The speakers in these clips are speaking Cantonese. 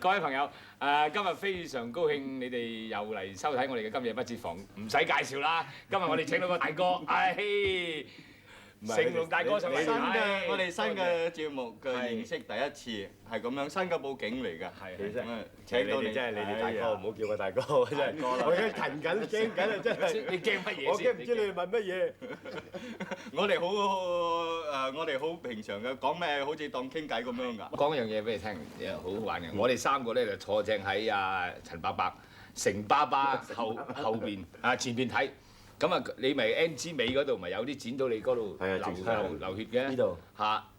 各位朋友，今日非常高興你哋又嚟收睇我哋嘅今夜不設防，唔使介紹啦。今日我哋請到個大哥，成龍大哥上嚟。我哋新嘅節目嘅認識第一次係咁樣，新嘅佈景嚟㗎。其實請到你真係你哋大哥，唔好叫我大哥，真係我而家騰緊驚緊啊！真係你驚乜嘢先？我驚唔知你哋問乜嘢。我哋好平常嘅，講咩好似當傾偈咁樣㗎。講一樣嘢俾你聽，好好玩嘅。我哋三個咧就坐正喺陳伯伯、成爸爸後邊前邊睇。咁啊，你咪 NG 尾嗰度咪有啲剪到你嗰度流血嘅？呢度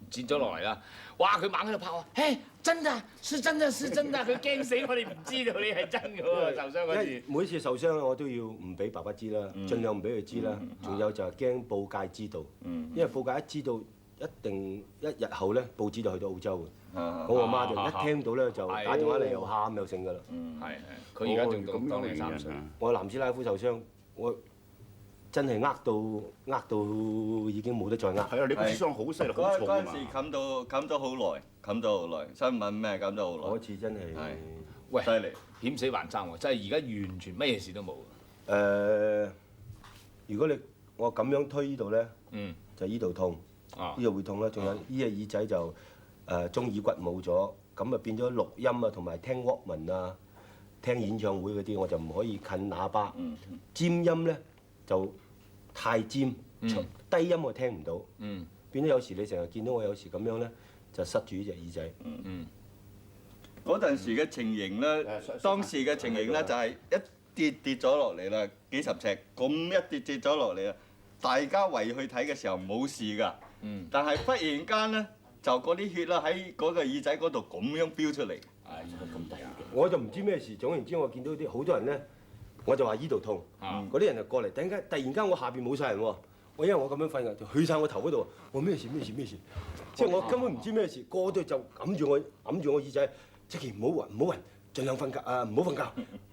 剪咗落嚟啦！哇！佢猛喺度拍我，嘿！真㗎，是真㗎，是真㗎！佢驚死我哋，唔知道你係真嘅喎，受傷嗰時。每次受傷咧，我都要唔俾爸爸知啦，盡量唔俾佢知啦。仲有就係驚報界知道，因為報界一知道，一定一日後咧報紙就去到澳洲嘅。咁我媽就一聽到咧就打電話嚟又喊又剩㗎啦。係佢而家仲當你3歲。我南斯拉夫受傷，我真係呃到已經冇得再呃。係啊，你個傷好犀利，好重啊嘛。嗰陣時冚咗好耐，新聞咩冚咗好耐。嗰次真係喂，犀利，險死還生喎！真係而家完全乜嘢事都冇。如果我咁樣推呢度咧，就呢度痛，呢度會痛啦。仲有呢隻耳仔就中耳骨冇咗，咁啊變咗錄音啊，同埋聽 Walkman 啊，聽演唱會嗰啲我就唔可以近喇叭，尖音咧就太尖，低音我聽唔到，變咗有時你成日見到我有時咁樣咧，就塞住呢隻耳仔。嗰陣時嘅情形咧，當時嘅情形咧就係一跌咗落嚟啦，幾十尺咁一跌咗落嚟啊！大家圍去睇嘅時候冇事㗎，但係忽然間咧就嗰啲血啦喺嗰個耳仔嗰度咁樣飆出嚟。咁大嘅。我就唔知咩事，總言之我見到啲好多人咧，我就話依度痛，嗰啲人就過嚟，突然間我下邊冇晒人喎，因為我咁樣瞓嘅，就去晒我頭嗰度，我咩事，即係我根本唔知咩事，個個就揞住我耳仔，即係唔好暈，盡量瞓覺唔好瞓覺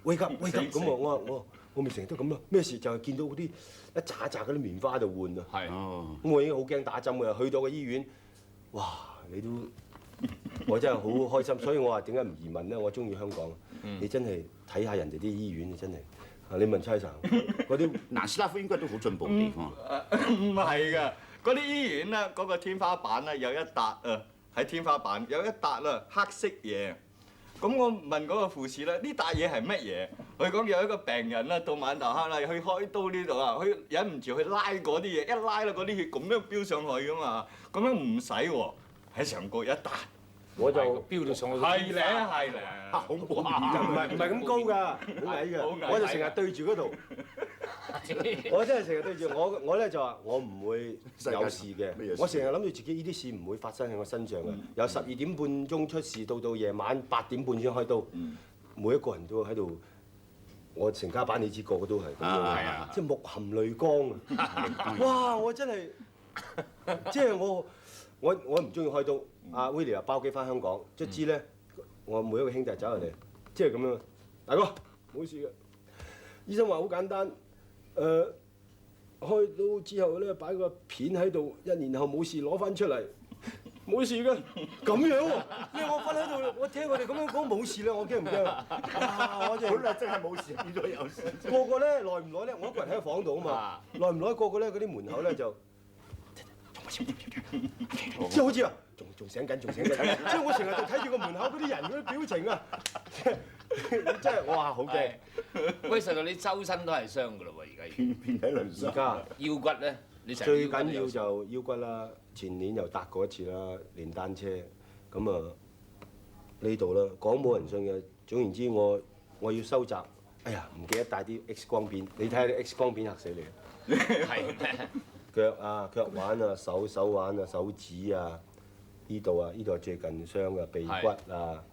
，wake up 咁我咪成日都咁咯，咩事就係見到嗰啲一紮嗰啲棉花喺度換啊，咁我已經好驚打針㗎，去到個醫院，哇我真係好開心，所以我話點解唔移民咧？我中意香港，你真係睇下人哋啲醫院，真係。你問差神嗰啲南斯拉夫應該都好進步嘅地方。唔係㗎，嗰啲醫院咧，嗰個天花板咧有一笪喺天花板有一笪黑色嘢。咁我問嗰個護士咧，呢笪嘢係乜嘢？佢講有一個病人啦，到晚頭黑啦，去開刀呢度啊，佢忍唔住去拉嗰啲嘢，一拉啦嗰啲血咁樣飆上去㗎嘛，咁樣唔使喎，喺上角一笪。我就飆到上去。係咧，好唔係咁高㗎，好矮嘅，我就成日對住嗰度，我真係成日對住我咧就話我唔會有事嘅，我成日諗住自己呢啲事唔會發生喺我身上嘅，由12點半鐘出事到夜晚8點半先開刀，每一個人都喺度，我成家班你知個個都係咁樣，即係目含淚光啊！哇！我真係即係我唔中意開刀。阿 Willie 又包機翻香港，卒之咧，我每一個兄弟走入嚟，即係咁樣，大哥冇事嘅。醫生話好簡單，開刀之後咧擺個片喺度，1年後冇事攞翻出嚟，冇事嘅。咁樣喎，因為我瞓喺度，我聽佢哋咁樣講冇事咧，我驚唔驚啊？哇！我真係本來真係冇事，變咗有事。個個咧耐唔耐咧，我一個人喺個房度啊嘛，耐唔耐個個咧嗰啲門口咧就。即係好似話，仲醒緊，即係我成日就睇住個門口嗰啲人嗰啲表情啊，真係哇好驚！喂，實在你周身都係傷㗎咯喎，而家已經遍體鱗傷。而家腰骨咧，你成最緊要就腰骨啦，前年又搭過一次啦，練單車，咁啊呢度啦，講冇人信嘅。總言之，我要收集，哎呀唔記得帶啲 X 光片，你睇下啲 X 光片嚇死你！係腳腕啊，手腕啊，手指啊，呢度係最近傷嘅鼻骨啊，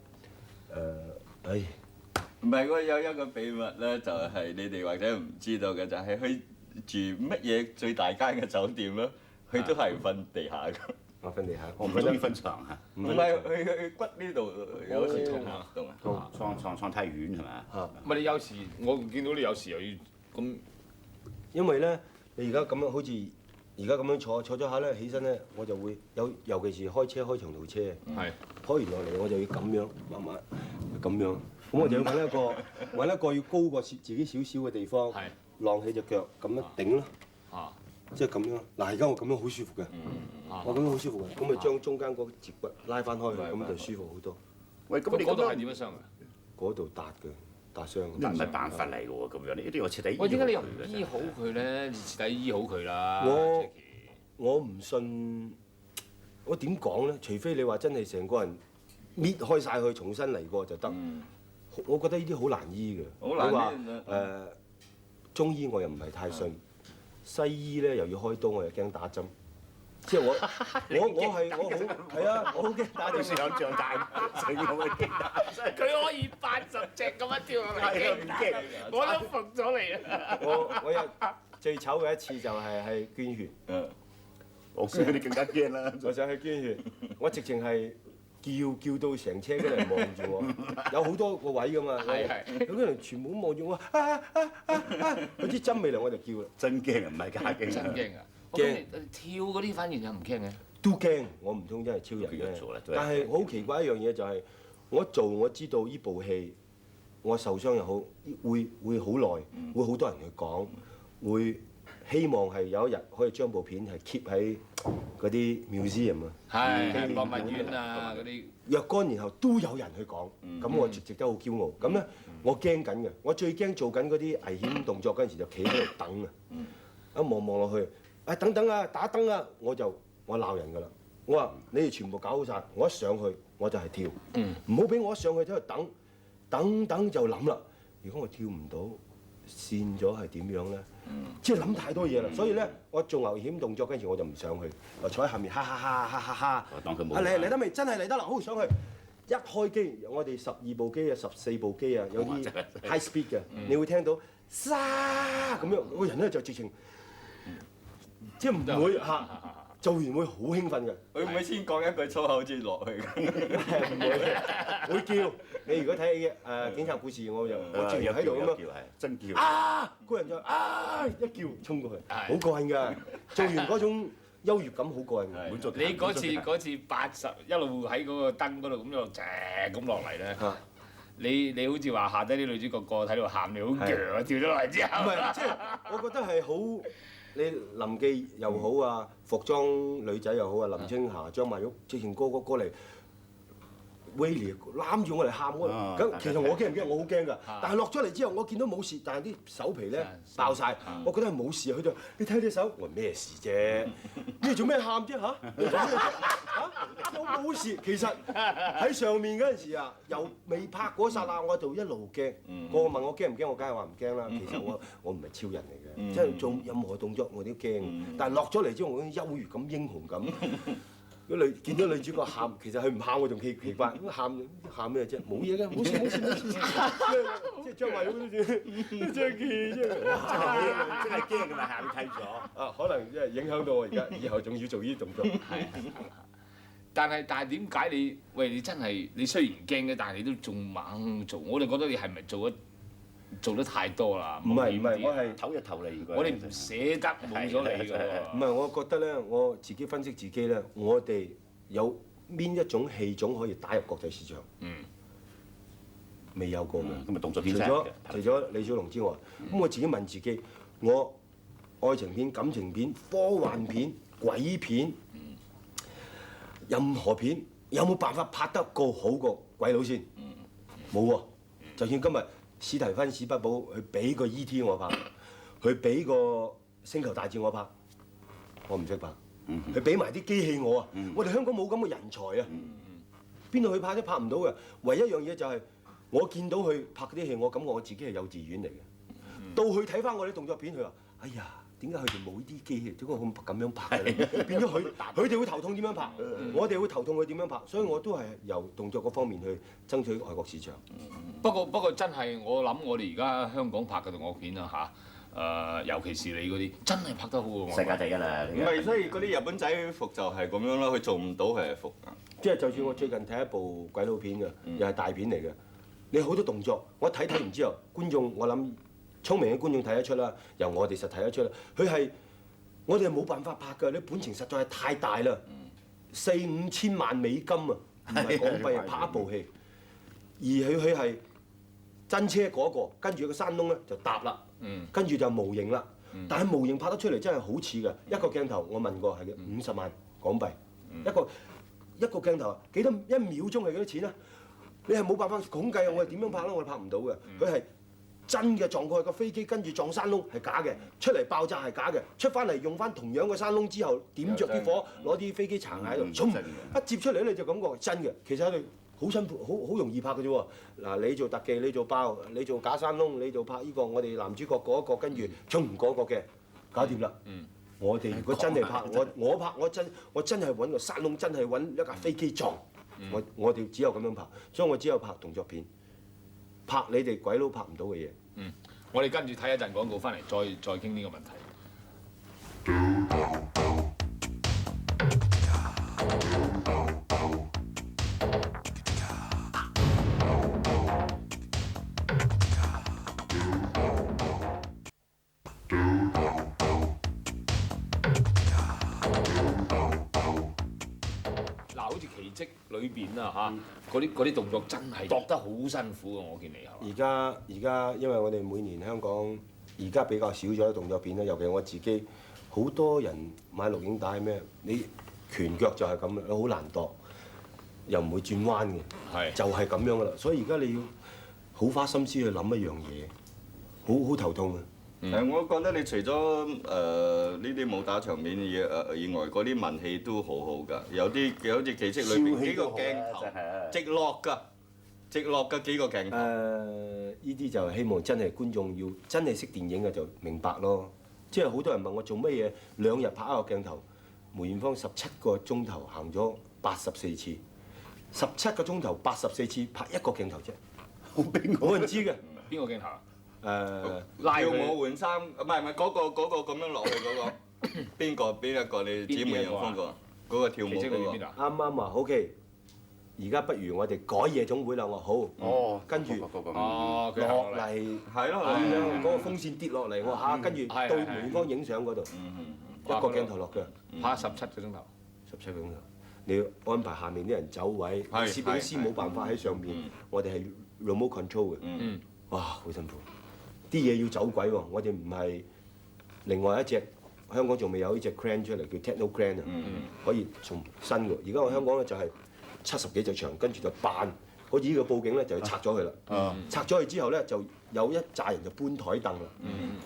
唔係我有一個秘密咧，就係你哋或者唔知道嘅，就係去住乜嘢最大間嘅酒店咯，佢都係瞓地下㗎。我瞓地下，我唔中意瞓床嚇。唔係佢骨呢度有時痛啊，痛啊。床太軟係咪？唔係你有時我見到你有時又要咁，因為咧你而家咁樣好似。而家咁樣坐咗下咧，起身咧我就會有，尤其是開長途車，開完落嚟我就要咁樣慢慢咁樣，咁我就要揾一個要高過自己少少嘅地方，係晾起隻腳咁樣頂咯，啊即係咁樣。嗱，而家我咁樣好舒服嘅，我咁樣好舒服嘅，咁咪將中間嗰個節骨拉翻開，咁就舒服好多。喂，咁你嗰度係覺得點樣傷㗎？嗰度笪嘅，笪傷。唔係辦法嚟嘅喎，咁樣你一定要徹底醫好佢嘅。喂，點解你又唔醫好佢咧？你徹底醫好佢啦。我唔信，我點講咧？除非你話真係成個人搣開晒佢，重新嚟過就得。我覺得呢啲好難醫嘅。好難醫你話中醫我又唔係太信，西醫咧又要開刀，我又驚打針。即係我好係啊，我好驚打針。想像大成咁嘅驚打針，佢可以80隻咁樣跳落嚟，唔驚，我都服咗你啦。我有最醜嘅一次就係捐血。我估你更加驚啦。我想去捐血，我直情係叫到成車嗰人望住我，有好多個位噶嘛，有啲人全部都望住我，佢啲針未嚟我就叫啦，真驚啊，唔係假驚。真驚啊！驚跳嗰啲反而又唔驚嘅。都驚，我唔通真係超人佢做啦嘅。但係好奇怪一樣嘢就係，我知道呢部戲，我受傷又好，會好耐，會好多人去講，會希望係有一日可以將部片係 keep 喺嗰啲 museum 啊，係博物院啊嗰啲。若干年後都有人去講，咁我值得好驕傲。咁咧，我驚緊嘅，我最驚做緊嗰啲危險動作嗰陣時就企喺度等啊，一望落去，等等啊，打燈啊，我鬧人㗎啦！我話你哋全部搞好晒，我一上去我就係跳，唔好俾我一上去喺度等就諗啦。如果我跳唔到，跣咗係點樣咧？即係諗太多嘢啦。所以咧，我做危險動作嗰陣時我就唔上去，我坐喺下面哈哈。我當佢冇。嚟得未？真係嚟得啦！好上去，一開機，我哋12部機啊、14部機啊，有啲 high speed 嘅，你會聽到沙咁樣，個人咧就直情。即係唔會嚇，做完會好興奮嘅。佢唔會先講一句粗口先落去嘅。唔會叫。你如果睇警察故事，我直情喺度咁樣，真叫。個人就一叫衝過去，好過癮㗎。做完嗰種優越感好過癮㗎。你嗰次80一路喺嗰個燈嗰度咁樣咁落嚟咧，你好似話下低啲女主角個睇到喊，你好鋸啊！跳咗落嚟之後。唔係，即係我覺得係好。你林記又好啊，服裝女仔又好啊，林青霞、張曼玉直情個個過嚟，威廉攬住我嚟喊我，咁其實我驚唔驚？我好驚㗎。但係落咗嚟之後，我見到冇事，但係啲手皮咧爆晒，我覺得係冇事啊。佢就你睇隻手，我話咩事啫？你做咩喊啫嚇？有冇事？其實喺上面嗰陣時啊，又未拍嗰剎那，我喺度一路驚。個個問我驚唔驚，我梗係話唔驚啦。其實我唔係超人嚟嘅，即係做任何動作我都驚。但係落咗嚟之後，我嗰種優越感、英雄感。見到女主角喊，其實佢唔喊我仲奇怪，咁喊咩啫？冇嘢嘅，冇事。即係張曼玉嗰啲張傑真係驚㗎嘛，喊睇咗。可能即係影響到我而家，以後仲要做呢啲動作。但係點解你真係你雖然驚嘅，但係你都仲猛做？我哋覺得你係咪做得太多啦？唔係，我係唞一唞啦，應該。我哋唔捨得冇咗你㗎喎。唔係，我覺得咧，我自己分析自己咧，我哋有邊一種戲種可以打入國際市場？未有過嘅。咁咪動作片除咗李小龍之外，咁我自己問自己，我愛情片、感情片、科幻片、鬼片，任何片有冇辦法拍得好過鬼佬先？冇喎。就算今日史提芬史匹堡佢俾個 E.T. 我拍，佢俾個星球大戰我拍，我唔識拍。佢俾埋啲機器我啊！我哋香港冇咁嘅人才啊！邊度去拍都拍唔到嘅。唯一一樣嘢就係我見到佢拍嗰啲戲，我感覺我自己係幼稚園嚟嘅。到去睇翻我啲動作片，佢話：哎呀，點解佢哋冇呢啲機器？點解咁樣拍嘅？變咗佢哋會頭痛點樣拍，我哋會頭痛佢點樣拍。所以我都係由動作嗰方面去爭取外國市場。不過真係我諗，我哋而家香港拍嘅動作片啊嚇，尤其是你嗰啲真係拍得好喎。世界第一啦！唔係，所以嗰啲日本仔服就係咁樣咯，佢做唔到佢係服。即係就算我最近睇一部鬼佬片嘅，又係大片嚟嘅，你好多動作，我睇完之後，觀眾我諗聰明嘅觀眾睇得出啦，由我哋實睇得出啦，佢係我哋係冇辦法拍㗎，你本錢實在係太大啦，4、5千萬美金啊，唔係港幣拍一部戲。佢係真車嗰個，跟住個山窿咧就搭啦，跟住就模型啦。但係模型拍得出嚟真係好似㗎，一個鏡頭我問過係50萬港幣，一個鏡頭幾多一秒鐘係幾多錢啊？你係冇辦法統計啊！我係點樣拍咧？我係拍唔到嘅。佢係真嘅撞過去個飛機，跟住撞山窿係假嘅，出嚟爆炸係假嘅，出翻嚟用翻同樣嘅山窿之後點着啲火，攞啲飛機殘骸喺度，一接出嚟咧就感覺係真嘅。其實佢哋好辛苦，好容易拍嘅啫喎。嗱，你做特技，你做爆，你做假山窿，你做拍呢個我哋男主角嗰一個，跟住衝嗰個嘅，搞掂啦。我哋如果真係拍，我拍我真係揾個山窿，真係揾一架飛機撞。我哋只有咁樣拍，所以我只有拍動作片，拍你哋鬼佬拍唔到嘅嘢。我哋跟住睇一陣廣告翻嚟，再傾呢個問題。好似奇蹟裏邊啊嚇，嗰啲動作真係度得好辛苦啊！我見你係嘛？而家因為我哋每年香港而家比較少咗動作片啦，尤其我自己好多人買錄影帶咩，你拳腳就係咁啦，好難度，又唔會轉彎嘅，就係咁樣噶啦。所以而家你要好花心思去諗一樣嘢，好頭痛啊！我覺得你除咗呢啲武打場面以外，嗰啲文戲都好好㗎。有啲好似奇蹟裏邊幾個鏡頭，直落㗎幾個鏡頭。呢啲就希望真係觀眾要真係識電影嘅就明白咯。即係好多人問我做乜嘢2日拍一個鏡頭，梅艷芳17個鐘頭行咗84次，17個鐘頭84次拍一個鏡頭啫，冇人知嘅。邊個鏡頭？拉我換衫，唔係嗰個咁樣落去嗰個，邊一個你指梅艷芳個嗰個跳舞嗰個？啱啊 ，OK。而家不如我哋改夜總會啦，我好。跟住落嚟係咯，咁樣嗰個風扇跌落嚟，我嚇跟住到梅艷芳影相嗰度，一個鏡頭落嘅，拍17個鐘頭，17個鐘頭。你要安排下面啲人走位，攝影師冇辦法喺上面，我哋係 remote control 嘅。哇，好辛苦！啲嘢要走鬼喎，我哋唔係另外一隻香港仲未有呢隻 crane 出嚟叫 Techno crane 啊，可以從新嘅。而家我香港咧就係70幾隻牆，跟住就扮好似呢個佈景咧就要拆咗佢啦。拆咗佢之後咧就有一紮人就搬台凳啦。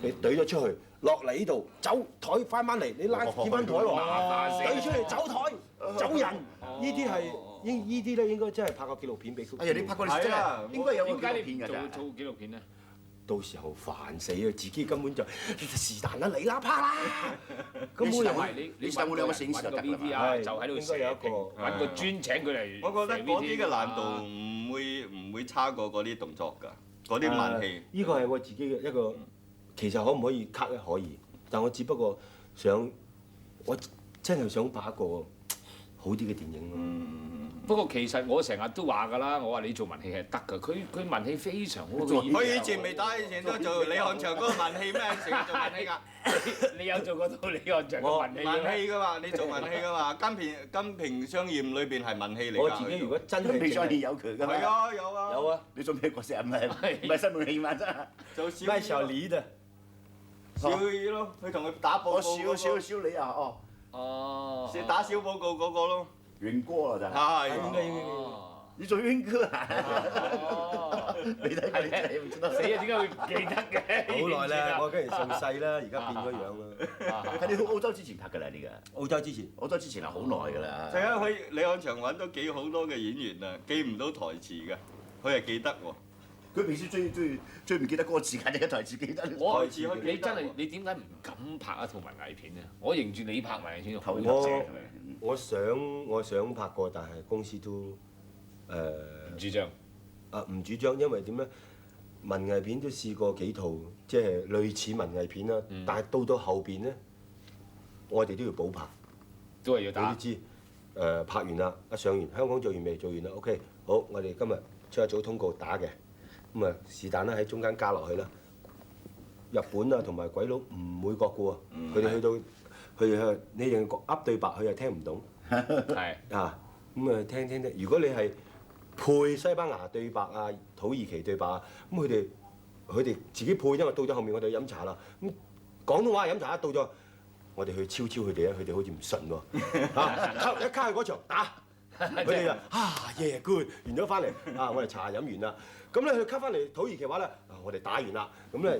你懟咗出去，落嚟呢度走台翻嚟，你拉結翻台喎，懟出嚟走台走人，呢啲係呢啲咧應該真係拍個紀錄片俾佢。哎呀，你拍過你真係應該有個紀錄片㗎咋？做紀錄片咧？到時候煩死啊！自己根本就是但啦，你啦拍啦。咁我又係你揾兩個攝影師就得啦。就喺度寫評，揾個專請佢嚟。我覺得嗰啲嘅難度唔會差過嗰啲動作㗎，嗰啲文戲。呢個係我自己嘅一個，其實可唔可以 cut 咧？可以，但我只不過我真係想拍一個好啲嘅電影咯。不過其實我成日都話㗎啦，我話你做文戲係得㗎，佢文戲非常好。佢以前未打以前都做李漢祥嗰個文戲咩？成日做文戲㗎。你有做過到李漢祥嘅文戲？文戲㗎嘛，你做文戲㗎嘛，金瓶雙艷裏邊係文戲嚟㗎。我自己如果真係金瓶雙艷有佢㗎嘛？係啊，有啊。有啊。你做咩角色啊？唔係新門戲嘛真係。做小咩小李的？小李咯，佢同佢打報告。我小李啊，哦。打小報告嗰個咯。遠哥啦真係。係。你做遠哥啊？你睇佢真係唔知得。死啊！點解會唔記得嘅？好耐啦，我跟住順勢啦，而家變咗樣啦。係你去澳洲之前拍㗎啦呢個？澳洲之前係好耐㗎啦。陣間去李漢祥揾到好多嘅演員啊，記唔到台詞㗎，佢係記得喎。佢平時最唔記得歌詞㗎，你嘅台詞記得。你真係你點解唔敢拍一套文藝片咧？我認住你拍文藝片好正。我想拍過，但係公司都唔主張。唔主張，因為點咧？文藝片都試過幾套，即係類似文藝片啦。但係到後邊咧，我哋都要補拍。都係要打。你都知拍完啦，上完香港做完未？做完啦 ，OK， 好，我哋今日出一組通告打嘅。咁啊，是但啦，喺中間加落去啦。日本啊，同埋鬼佬唔會覺嘅喎，佢哋去到你淨噏對白，佢又聽唔懂。係啊，咁啊聽。如果你係配西班牙對白啊、土耳其對白啊，咁佢哋自己配，因為到咗後面我哋飲茶啦，咁廣東話飲茶一到咗，我哋去超佢哋啊，佢哋好似唔順喎，一卡去嗰場打，佢哋就yeah good， 完咗翻嚟我哋茶飲完啦，咁咧佢卡翻嚟土耳其話咧，我哋打完啦，咁咧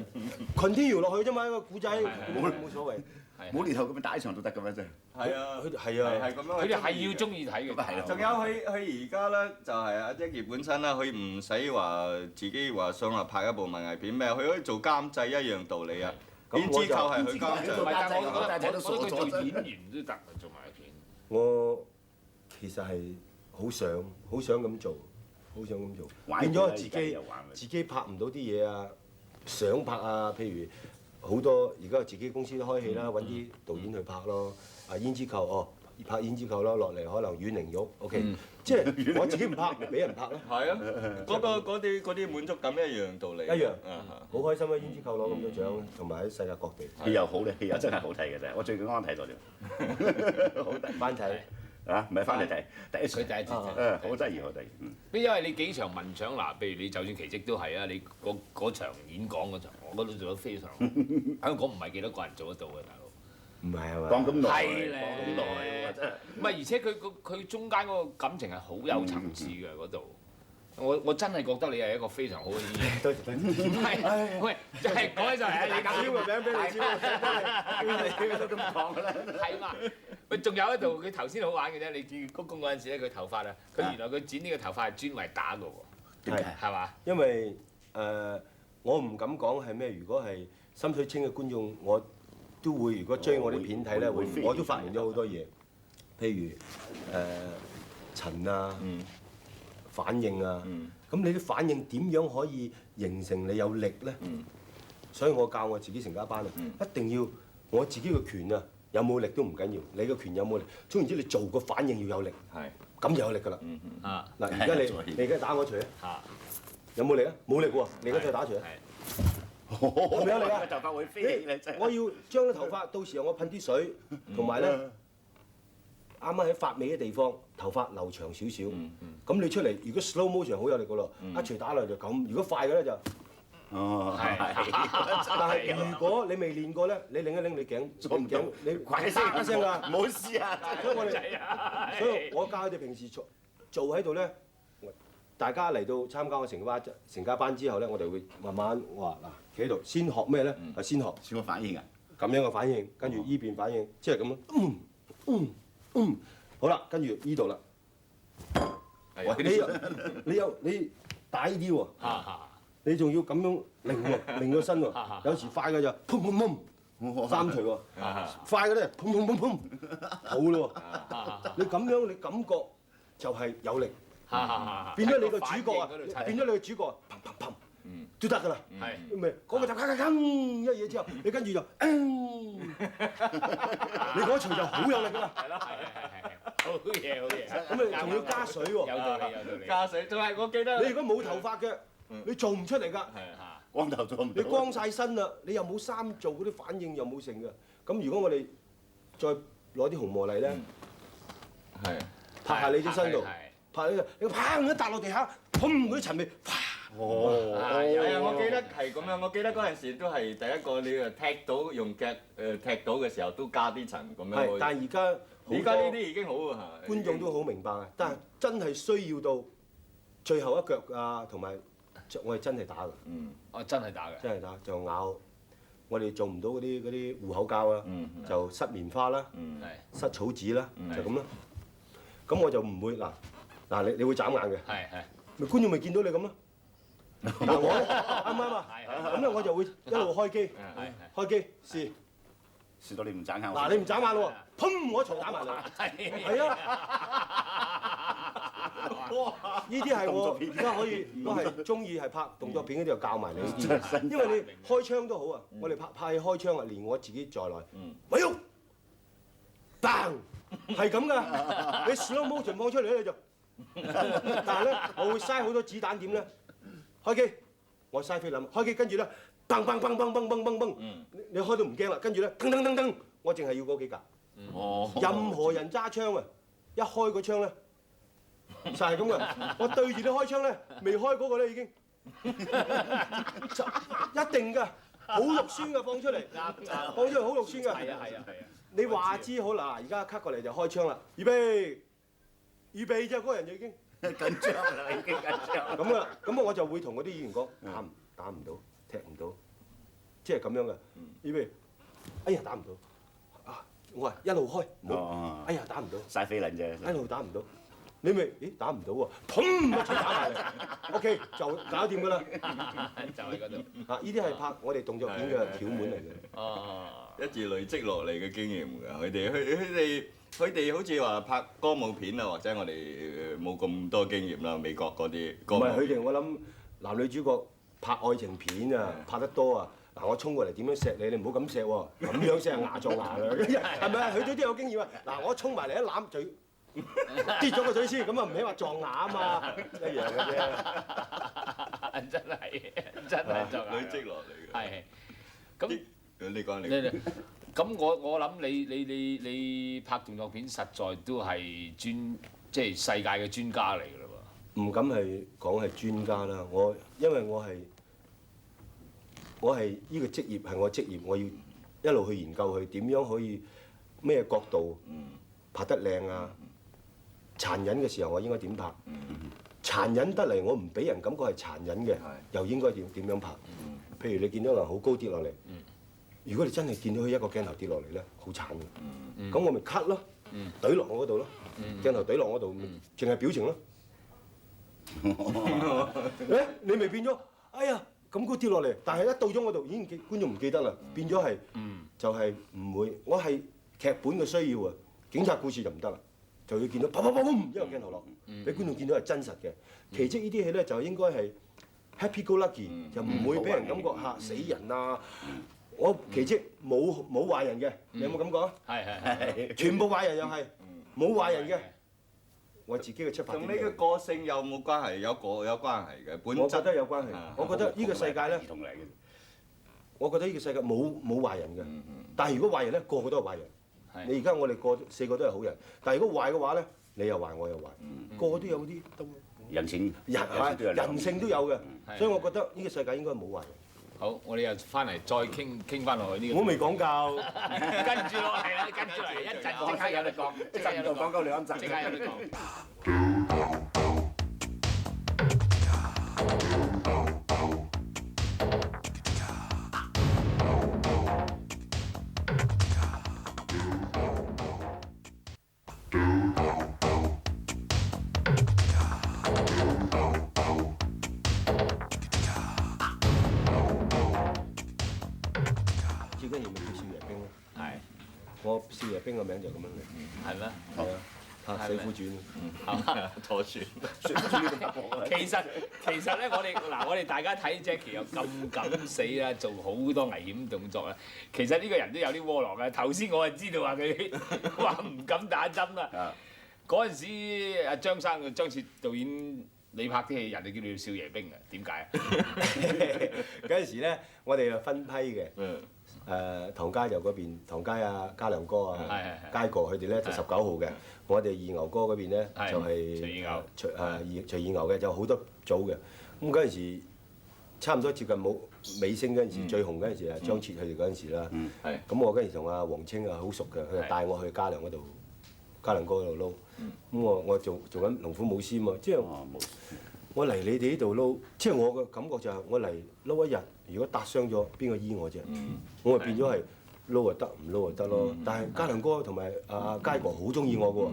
continue 落去啫嘛，個古仔冇所謂。冇年頭咁樣打一場都得㗎咩？真係。係啊，佢哋係啊，係咁樣。佢哋係要中意睇嘅。仲有佢而家咧就係阿 Jackie 本身啦，佢唔使話自己話想話拍一部文藝片咩，佢可以做監製一樣道理啊。胭脂扣係佢監製。唔係，但係我覺得佢做演員都得做文藝片。我其實係好想咁做，變咗自己拍唔到啲嘢啊，想拍啊，譬如。好多而家自己公司都開戲啦，揾啲導演去拍咯。胭脂扣拍胭脂扣咯，落嚟可能阮玲玉 OK，即係我自己唔拍，咪俾人拍咯。係啊，嗰啲滿足感一樣道理。一樣，好開心啊！胭脂扣攞咁多獎，同埋喺世界各地。戲又好咧，戲又真係好睇嘅啫。我最近啱啱睇咗啫，好睇翻睇唔係翻嚟睇第一次。佢第一次好得意好得意。因為你幾場文場嗱，譬如你就算奇蹟都係啊，你嗰場演講嗰場，我覺得做得非常好。香港唔係幾多個人做得到嘅，大佬。唔係係嘛？講咁耐，係咧，講咁耐真係。唔係，而且佢中間嗰個感情係好有層次嘅嗰度。我真係覺得你係一個非常好嘅演員。多謝。係，喂，就係講起上嚟，你招個名俾你招，都咁講㗎啦。係嘛？喂，仲有一度佢頭先好玩嘅啫，你見鞠躬嗰陣時咧，佢頭髮啊，佢原來佢剪呢個頭髮係專為打嘅喎，係嘛？因為我唔敢講係咩，如果係心水清嘅觀眾，我都會如果追我啲片睇咧，我都發現咗好多嘢，譬如塵啊、反應啊，咁你啲反應點樣可以形成你有力咧？所以我教我自己成家班啊，一定要我自己嘅拳啊！有冇力都唔緊要，你個拳有冇力，總言之你做個反應要有力，咁就有力㗎啦。嗱，而家你而家打我錘啊，有冇力啊？冇力喎，你而家再打錘啊，係咪有力啊？頭髮會飛起你真係。我要將啲頭髮，到時候我噴啲水，同埋咧啱啱喺髮尾嘅地方，頭髮留長少少。咁你出嚟，如果 slow motion 好有力㗎咯，一錘打落就咁。如果快嘅咧就。但係如果你未練過咧，你擰一擰你頸，你快聲一聲㗎，唔好試啊！所以我教佢哋平時做喺度咧，大家嚟到參加我成家班之後咧，我哋會慢慢話嗱，企喺度先學咩咧？先學個反應啊！咁樣嘅反應，跟住依邊反應，即係咁咯。好啦，跟住依度啦。你打依啲喎。你仲要咁樣擰個身喎，有時快嘅就砰砰砰3錘喎，快嘅咧砰砰砰砰，好咯喎，你咁樣你感覺就係有力，變咗你個主角啊，變咗你個主角啊，砰砰砰，都得㗎啦，咪嗰個就咔咔咔一嘢之後，你跟住就，你嗰錘就好有力㗎啦，好嘢好嘢，咁你仲要加水喎，有道理，加水，仲係我記得。你如果冇頭髮嘅。你做唔出嚟㗎，光頭做唔到。你光晒身啦，你又冇衫做，嗰啲反應又冇成㗎。咁如果我哋再攞啲紅磨嚟咧，拍下你啲身度，拍你砰一笪落地下，砰嗰啲塵味，係啊！我記得係咁樣，我記得嗰陣時都係第一個你踢到用腳踢到嘅時候都加啲塵咁樣。係，但係而家呢啲已經好啊，觀眾都好明白啊。但係真係需要到最後一腳啊，同埋。我係真係打㗎，真係打嘅，真係打就咬。我哋做唔到嗰啲護口膠啦，就塞棉花啦，塞草紙啦，就咁啦。咁我就唔會嗱，你會眨眼嘅，咪觀眾咪見到你咁咯。嗱我啱唔啱啊？咁咧我就會一路開機，開機試到你唔眨眼。嗱你唔眨眼咯喎，砰我一錘打埋嚟，係啊。呢啲係我而家可以，如果係中意係拍動作片嗰啲就教埋你呢啲，因為你開槍都好啊。我哋拍戲開槍啊，連我自己在內，咪喐，bang 係咁噶。你 slow motion 放出嚟咧就，但係咧我會嘥好多子彈點咧？開機，我嘥菲林，開機跟住咧，bang bang bang bang bang bang bang bang，你開到唔驚啦，跟住咧噔噔噔噔，我淨係要嗰幾格。任何人揸槍啊，一開個槍咧。就係咁嘅。我對住你開槍咧，未開嗰個咧已經一定㗎，好肉酸㗎放出嚟，放出嚟好肉酸㗎。係啊！你話知好啦，而家 cut 過嚟就開槍啦，預備啫，嗰個人就已經緊張啦，已經緊張。咁啊，咁我就會同嗰啲議員講打唔到，踢唔到，即係咁樣嘅。預備，哎呀打唔到，啊我話一路開，唔好，哎呀打唔到，晒飛輪啫，一路打唔到，你咪咦打唔到喎，砰一齊打埋嚟 ，OK 就搞掂㗎啦。就喺嗰度。啊，呢啲係拍我哋動作片嘅條門嚟嘅。哦。一直累積落嚟嘅經驗㗎，佢哋好似話拍歌舞片啊，或者我哋冇咁多經驗啦，美國嗰啲歌舞片。唔係佢哋，我諗男女主角拍愛情片啊，拍得多啊。嗱，我衝過嚟點樣錫你，你唔好咁錫喎，咁樣錫牙撞牙㗎，係咪啊？佢哋都有經驗啊。嗱，我衝埋嚟一攬嘴，跌咗個嘴先，咁啊唔起話撞牙啊嘛，一樣嘅啫。真係撞牙。累積落嚟嘅。係。咁你講你。咁我諗你拍動作片實在都係即係世界嘅專家嚟㗎啦喎。唔敢係講係專家啦，因為我係呢個職業係我職業，我要一路去研究佢點樣可以咩角度拍得靚啊，殘忍嘅時候我應該點拍，殘忍得嚟我唔俾人感覺係殘忍嘅，又應該點樣拍？譬如你見到人好高跌落嚟。如果你真係見到佢一個鏡頭跌落嚟咧，好慘嘅。咁我咪 cut 咯，懟落我嗰度咯，鏡頭懟落我度，淨係表情咯。誒，你咪變咗，哎呀咁高跌落嚟，但係一到咗我度，已經觀眾唔記得啦，變咗係就係唔會。我係劇本嘅需要啊，警察故事就唔得啦，就要見到砰砰砰砰一個鏡頭落，俾觀眾見到係真實嘅。奇蹟呢啲戲咧就應該係 happy go lucky，就唔會俾人感覺嚇死人啊。我奇蹟冇壞人嘅，你有冇咁講啊？係。全部壞人又係冇壞人嘅，我自己嘅出發點。同你嘅個性有冇關係？有關係嘅，本質。我覺得有關係。我覺得呢個世界咧，同嚟嘅。我覺得呢個世界冇壞人嘅。但係如果壞人咧，個個都係壞人。你而家我哋4個都係好人，但係如果壞嘅話咧，你又壞我又壞，個個都有啲人性都有嘅，所以我覺得呢個世界應該冇壞人。好，我哋又翻嚟再傾翻落去呢個。我未講夠，跟住落嚟啦，跟住落嚟一陣即刻有得講，即刻有得講夠2集，即刻有得講。最緊要咪叫少爺兵咯。係。我少爺兵個名就咁樣嚟。係咩？係啊。《水滸傳》坐船。其實咧，我哋大家睇 Jackie 又咁敢死啦，做好多危險動作啦。其實呢個人都有啲窩囊嘅。頭先我係知道話佢話唔敢打針啦。嗰陣時，阿張徹導演，你拍啲戲，人哋叫你少爺兵嘅，點解啊？嗰陣時咧，我哋就分批嘅。唐家就嗰邊，唐家啊、家良哥啊、佳哥佢哋咧就19號嘅，我哋二牛哥嗰邊咧就係隨二牛嘅，就好多組嘅。咁嗰陣時差唔多接近冇尾聲嗰陣時，最紅嗰陣時啊，張徹佢哋嗰陣時啦。咁我嗰陣時同阿黃清啊好熟嘅，佢就帶我去家良嗰度，家良哥嗰度撈。咁我做緊龍虎武師嘛，即係我嚟你哋呢度撈，即係我嘅感覺就係我嚟撈一日。如果搭傷咗，邊個醫我啫？我咪變咗係撈就得，唔撈就得咯。但係家良哥同埋阿佳哥好中意我嘅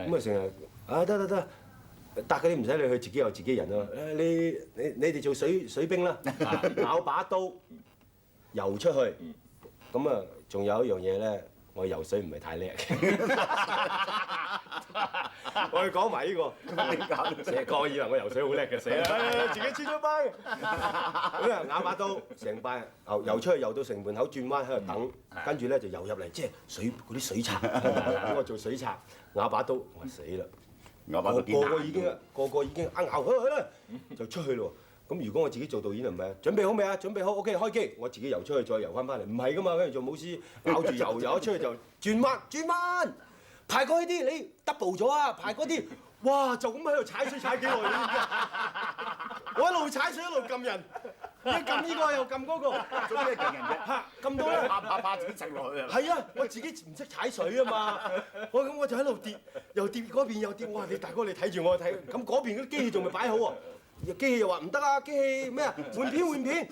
喎，咁啊成日得，搭嗰啲唔使你去，自己有自己人咯。你哋做水兵啦，咬把刀游出去。咁啊，仲有一樣嘢咧，我游水唔係太叻。我哋講埋呢個，成個以為我游水好叻嘅，死啦！自己穿咗班，咁啊咬把刀，成班游出去，游到城門口轉彎喺度等，跟住咧就游入嚟，即係嗰啲水賊。咁我做水賊，咬把刀，我死啦！個個已經咬佢啦，就出去咯。咁如果我自己做導演係咪啊？準備好未啊？準備好 ，OK， 開機。我自己游出去，再游翻嚟，唔係噶嘛。跟住做武師，咬住游咗出去就轉彎。排過呢啲你 double 咗啊！排嗰啲，哇！就咁喺度踩水踩幾耐你知唔知？我一路踩水一路撳人，一撳呢個又撳嗰個，做咩勁人啫？嚇撳到咧。怕自己沉落去啊！係啊，我自己唔識踩水啊嘛，我就喺度跌，又跌嗰邊又跌，我話你大哥你睇住我睇，咁嗰邊嗰啲機器仲未擺好喎，機器又話唔得啊，機器咩啊換片喎，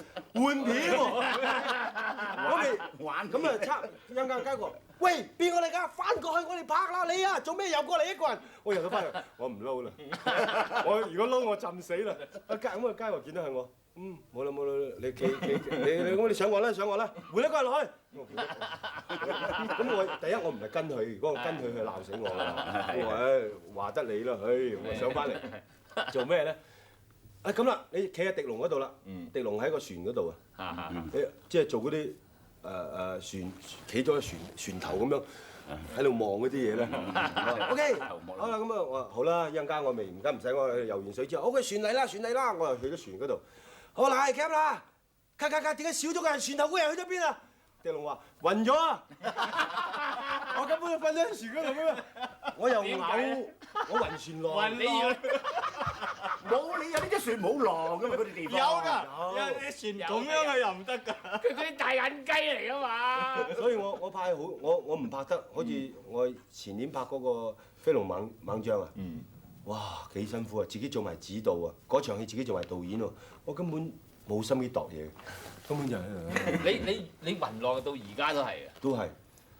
我哋玩咁啊差一間街個，喂邊個嚟㗎？翻過去我哋拍啦你啊，做咩又過嚟一個人？我游到翻去，我唔撈啦，我如果撈我浸死啦，咁啊街話見到係我。冇啦，你企咁你上岸啦，換一個人落去。咁我第一我唔係跟佢，如果我跟佢，佢鬧死我啦。我話話得你啦，我上翻嚟做咩咧？咁啦，你企喺迪龍嗰度啦。迪龍喺個船嗰度啊。即係做嗰啲船，企咗喺船頭咁樣喺度望嗰啲嘢咧。OK，好啦，咁啊我話好啦，一陣間我唔使我游完水之後，好嘅船嚟啦，我又去咗船嗰度。好啦，係 cap 啦，卡，點解少咗個人？船頭嗰人去咗邊啊？迪龍話暈咗啊！我根本就瞓咗喺船嗰度啊！我又嘔，我暈船浪。暈你要冇理由呢隻船冇浪㗎嘛，嗰啲地方。有㗎，有啲船咁樣去又唔得㗎。佢嗰啲大眼雞嚟㗎嘛。所以我拍好，我唔拍得，好似我前年拍嗰個《飛龍猛將》啊。哇，幾辛苦啊！自己做埋指導啊，嗰場戲自己做埋導演喎，我根本冇心機度嘢，根本就係。你暈浪到而家都係啊？都係。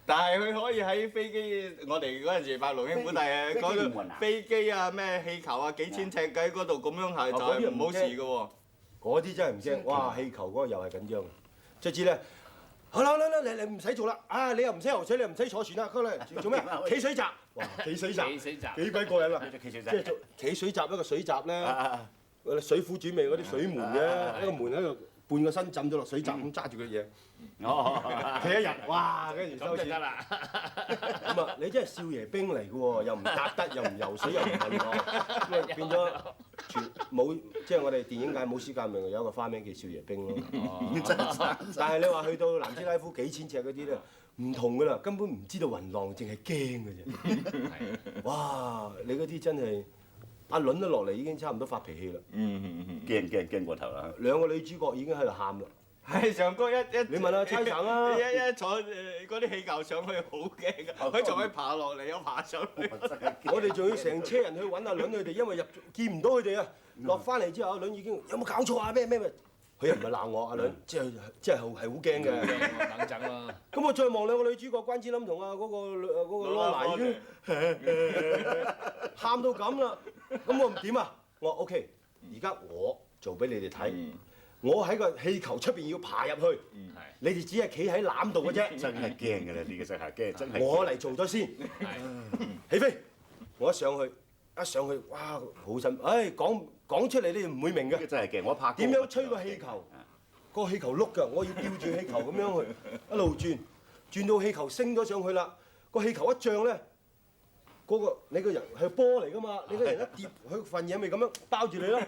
但係佢可以喺飛機，我哋嗰陣時拍《龍兄虎弟》啊，嗰個飛機啊、咩氣球啊、幾千尺嘅嗰度咁樣係就係唔好事嘅喎。嗰啲真係唔驚，哇！氣球嗰個又係緊張，卒之咧，好啦，你唔使做啦，啊你又唔使游水，你又唔使坐船啦，嗰嚟做咩？企水閘，哇！企水閘，幾鬼過癮啊！即係做企水閘一個水閘咧，水滸傳味嗰啲水門嘅，一個門喺度半個身浸咗落水閘咁揸住個嘢，企一日，哇！跟住收錢。得啦。咁啊，你真係少爺兵嚟嘅喎，又唔搭得，又唔游水，又唔問我，咁啊變咗冇，即係我哋電影界武師革命有一個花名叫少爺兵咯。但係你話去到南斯拉夫幾千尺嗰啲咧，唔同㗎啦，根本唔知道雲浪，淨係驚嘅啫。哇！你嗰啲真係阿倫都落嚟已經差唔多發脾氣啦。驚過頭啦！兩個女主角已經喺度喊啦。係上高一，你問阿差省啦，一坐嗰啲氣球上去好驚㗎，佢仲可以爬落嚟又爬上去。我哋仲要成車人去揾阿倫佢哋，因為見唔到佢哋啊。落翻嚟之後，阿倫已經有冇搞錯啊？咩？佢又唔係鬧我，阿倫即係好驚嘅。等陣啦。咁我再望兩個女主角關之琳同啊嗰個羅娜已經喊到咁啦。咁我唔點啊？我話 OK，而家我做俾你哋睇。我喺個氣球出邊要爬入去，你哋只係企喺籃度嘅啫。真係驚㗎啦！呢個真係驚，真係。我嚟做咗先，起飛！我一上去，哇，好辛苦！唉，講出嚟你哋唔會明嘅。真係驚，我拍過。點樣吹個氣球？個氣球碌㗎，我要吊住氣球咁樣去，一路轉到氣球升咗上去啦。個氣球一漲咧，你個人係波嚟㗎嘛？你個人一跌，佢份嘢咪咁樣包住你咯，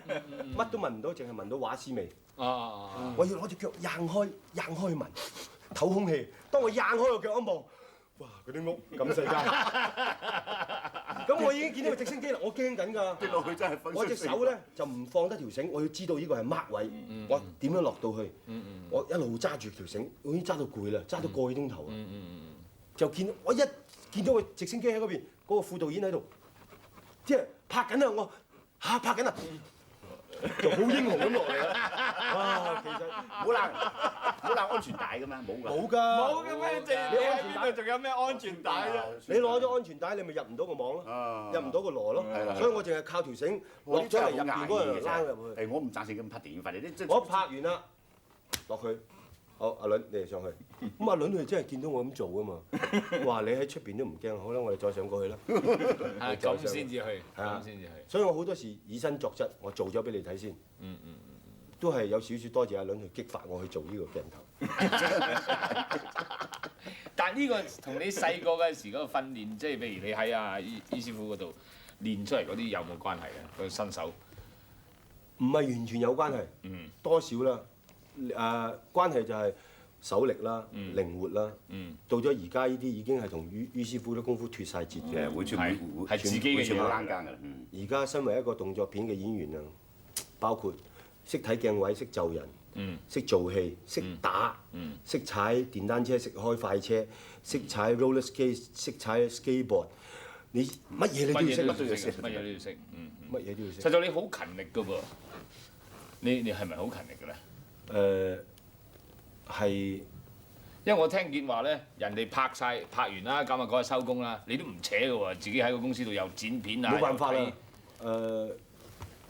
乜都聞唔到，淨係聞到畫絲味。我要攞隻腳硬開聞，唞空氣。當我硬開個腳一望，哇！嗰啲屋咁世界。咁我已經見到個直升機啦，我驚緊㗎。跌落去真係分。我隻手咧就唔放得條繩，我要知道呢個係 mark 位，我點樣落到去？我一路揸住條繩，我已經揸到攰啦，揸到個幾鐘頭啊！就我一見到個直升機喺嗰邊，嗰個副導演喺度，即係拍緊啊！我拍緊啊！就好英雄咁落嚟啦！哇，其實冇攬安全帶㗎嘛，冇㗎。冇㗎。冇嘅咩？你喺邊度仲有咩安全帶啫？你攞咗安全帶，你咪入唔到個網咯，入唔到個螺咯。所以我淨係靠條繩落咗嚟入邊嗰度拉入去。我唔贊成咁拍電影法，我拍完啦，落去。好，阿倫你哋上去。咁阿倫佢真係見到我咁做啊嘛，話你喺出邊都唔驚，好啦，我哋再上過去啦。係咁先至去，咁先至去。所以我好多時以身作則，我做咗俾你睇先。都係有少少多謝阿倫去激發我去做呢個鏡頭。但呢個同你細個嗰陣時嗰個訓練，即係譬如你喺阿伊師傅嗰度練出嚟嗰啲有冇關係啊？個身手唔係完全有關係，多少啦。關係就係手力啦、靈活啦。到咗而家呢啲已經係同於師傅啲功夫脫晒節嘅。會全部係自己嘅嘢全部冷更㗎啦。而家身為一個動作片嘅演員啊，包括識睇鏡位、識就人、識做戲、識打、識踩電單車、識開快車、識踩 roller skate、識踩 skateboard， 你乜嘢你都要識，乜嘢都要識，乜嘢都要識。乜嘢都要識。實在你好勤力㗎噃，你係咪好勤力㗎咧？係，因為我聽見話咧，人哋拍完啦，咁啊嗰日收工啦，你都唔扯㗎喎，自己喺個公司度又剪片啊，冇辦法啦。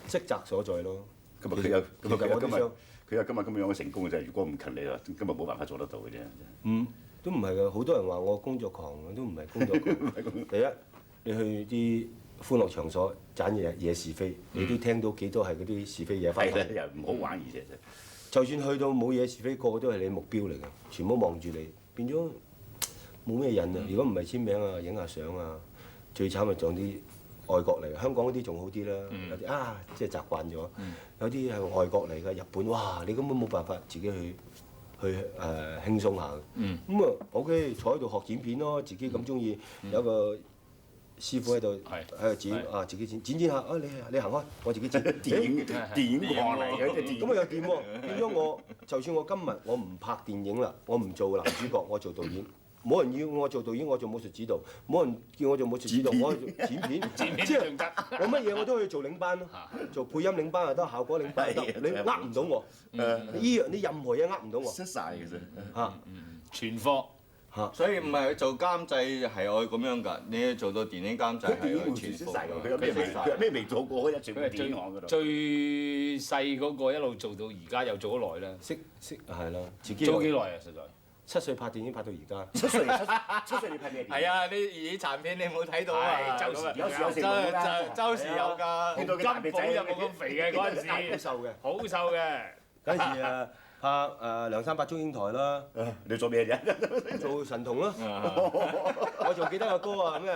職責所在咯。今日佢有今日其實我都想佢有今日咁樣嘅成功嘅啫。如果唔勤力啊，今日冇辦法做得到嘅啫。都唔係㗎，好多人話我工作狂，都唔係工作狂。第一，你去啲歡樂場所盞嘢是非，你都聽到幾多係嗰啲是非嘢翻嚟。係啦，又唔好玩而且就算去到冇嘢是非，個個都係你目標嚟嘅，全部望住你，變咗冇咩癮啊！如果唔係簽名啊、影下相啊，最慘咪撞啲外國嚟嘅，香港嗰啲仲好啲啦。有啲即係習慣咗，有啲係外國嚟嘅，日本，哇！你根本冇辦法自己去輕鬆下嘅。咁啊，OK，坐喺度學剪片咯，自己咁中意，有個師傅喺度剪自己剪下你行開，我自己剪。電影狂嚟嘅，即係咁啊又掂喎，變咗我就算我今日我唔拍電影啦，我唔做男主角，我做導演，冇人要我做導演，我做武術指導，冇人叫我做武術指導，我剪片，即係我乜嘢我都可以做領班咯，做配音領班又得，效果領班又得，你呃唔到我，你任何嘢呃唔到我，識晒其實嚇全科。所以唔係做監製係愛咁樣㗎，你做到電影監製係愛全部。佢有咩未做過，一全部電影行嗰度。最細嗰個一路做到而家，又做咗耐啦。識係啦，自己做幾耐啊？實在7歲拍電影拍到而家。七歲你拍咩電影？係啊，啲殘片你冇睇到啊？周時有時有時冇啦周時有㗎。洪金寶又冇咁肥嘅嗰陣時，好瘦嘅，好瘦嘅。嗰陣時拍梁山伯祝英台啦。你做咩啫？做神童咯，我仲記得個歌啊咩？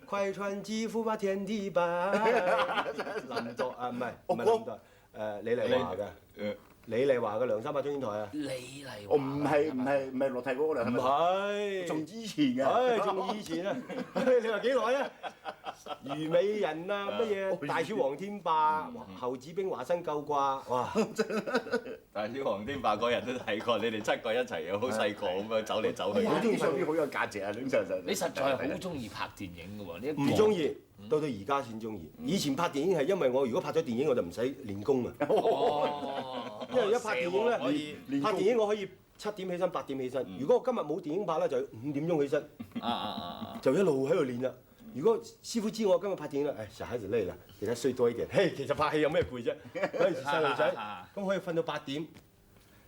快穿肌膚吧天地吧，林作唔係林作，李麗華嘅，李麗華嘅梁山伯祝英台啊。李麗我唔係落體嗰個啦，唔係，仲以前嘅。仲以前啊！你話幾耐啊？虞美人啊，乜嘢大小黃天霸、侯子兵華生救掛，哇！大小黃天霸嗰人都睇過，你哋7個一齊又好細個咁樣走嚟走去。好中意相片，好有價值啊！你實在係好中意拍電影嘅喎，唔中意，到而家先中意。以前拍電影係因為我如果拍咗電影我就唔使練功啊。因為一拍電影咧，拍電影我可以7點起身、8點起身。如果我今日冇電影拍咧，就要5點鐘起身，就一路喺度練啦。如果師傅知我今日拍電影啦，小孩子累啦，其他睡多一點。嘿，其實拍戲有咩攰啫？嗰陣時細路仔，咁可以瞓到8點。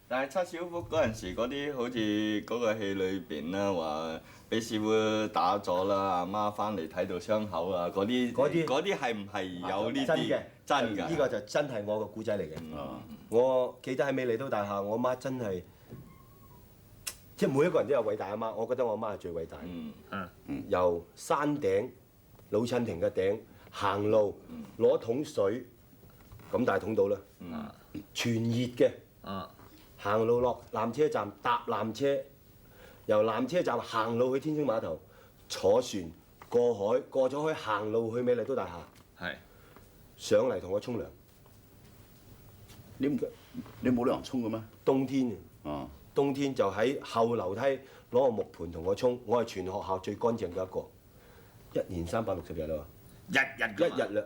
但係七小福嗰陣時嗰啲好似嗰個戲裏邊啦，話俾師傅打咗啦，阿媽翻嚟睇到傷口啊，嗰啲係唔係有呢啲？真㗎？呢個就真係我個古仔嚟嘅。我記得喺美麗都大廈，我媽真係，即係每一個人都有偉大阿媽，我覺得我阿媽係最偉大。由山頂老襯亭嘅頂行路攞桶水，咁大桶到啦，全熱嘅。行路落纜車站搭纜車，由纜車站行路去天星碼頭，坐船過海，過咗海行路去美麗都大廈。係上嚟同我沖涼。你冇涼沖嘅咩？冬天啊！冬天就喺後樓梯攞個木盆同我沖，我係全學校最乾淨嘅一個。1年360日啦，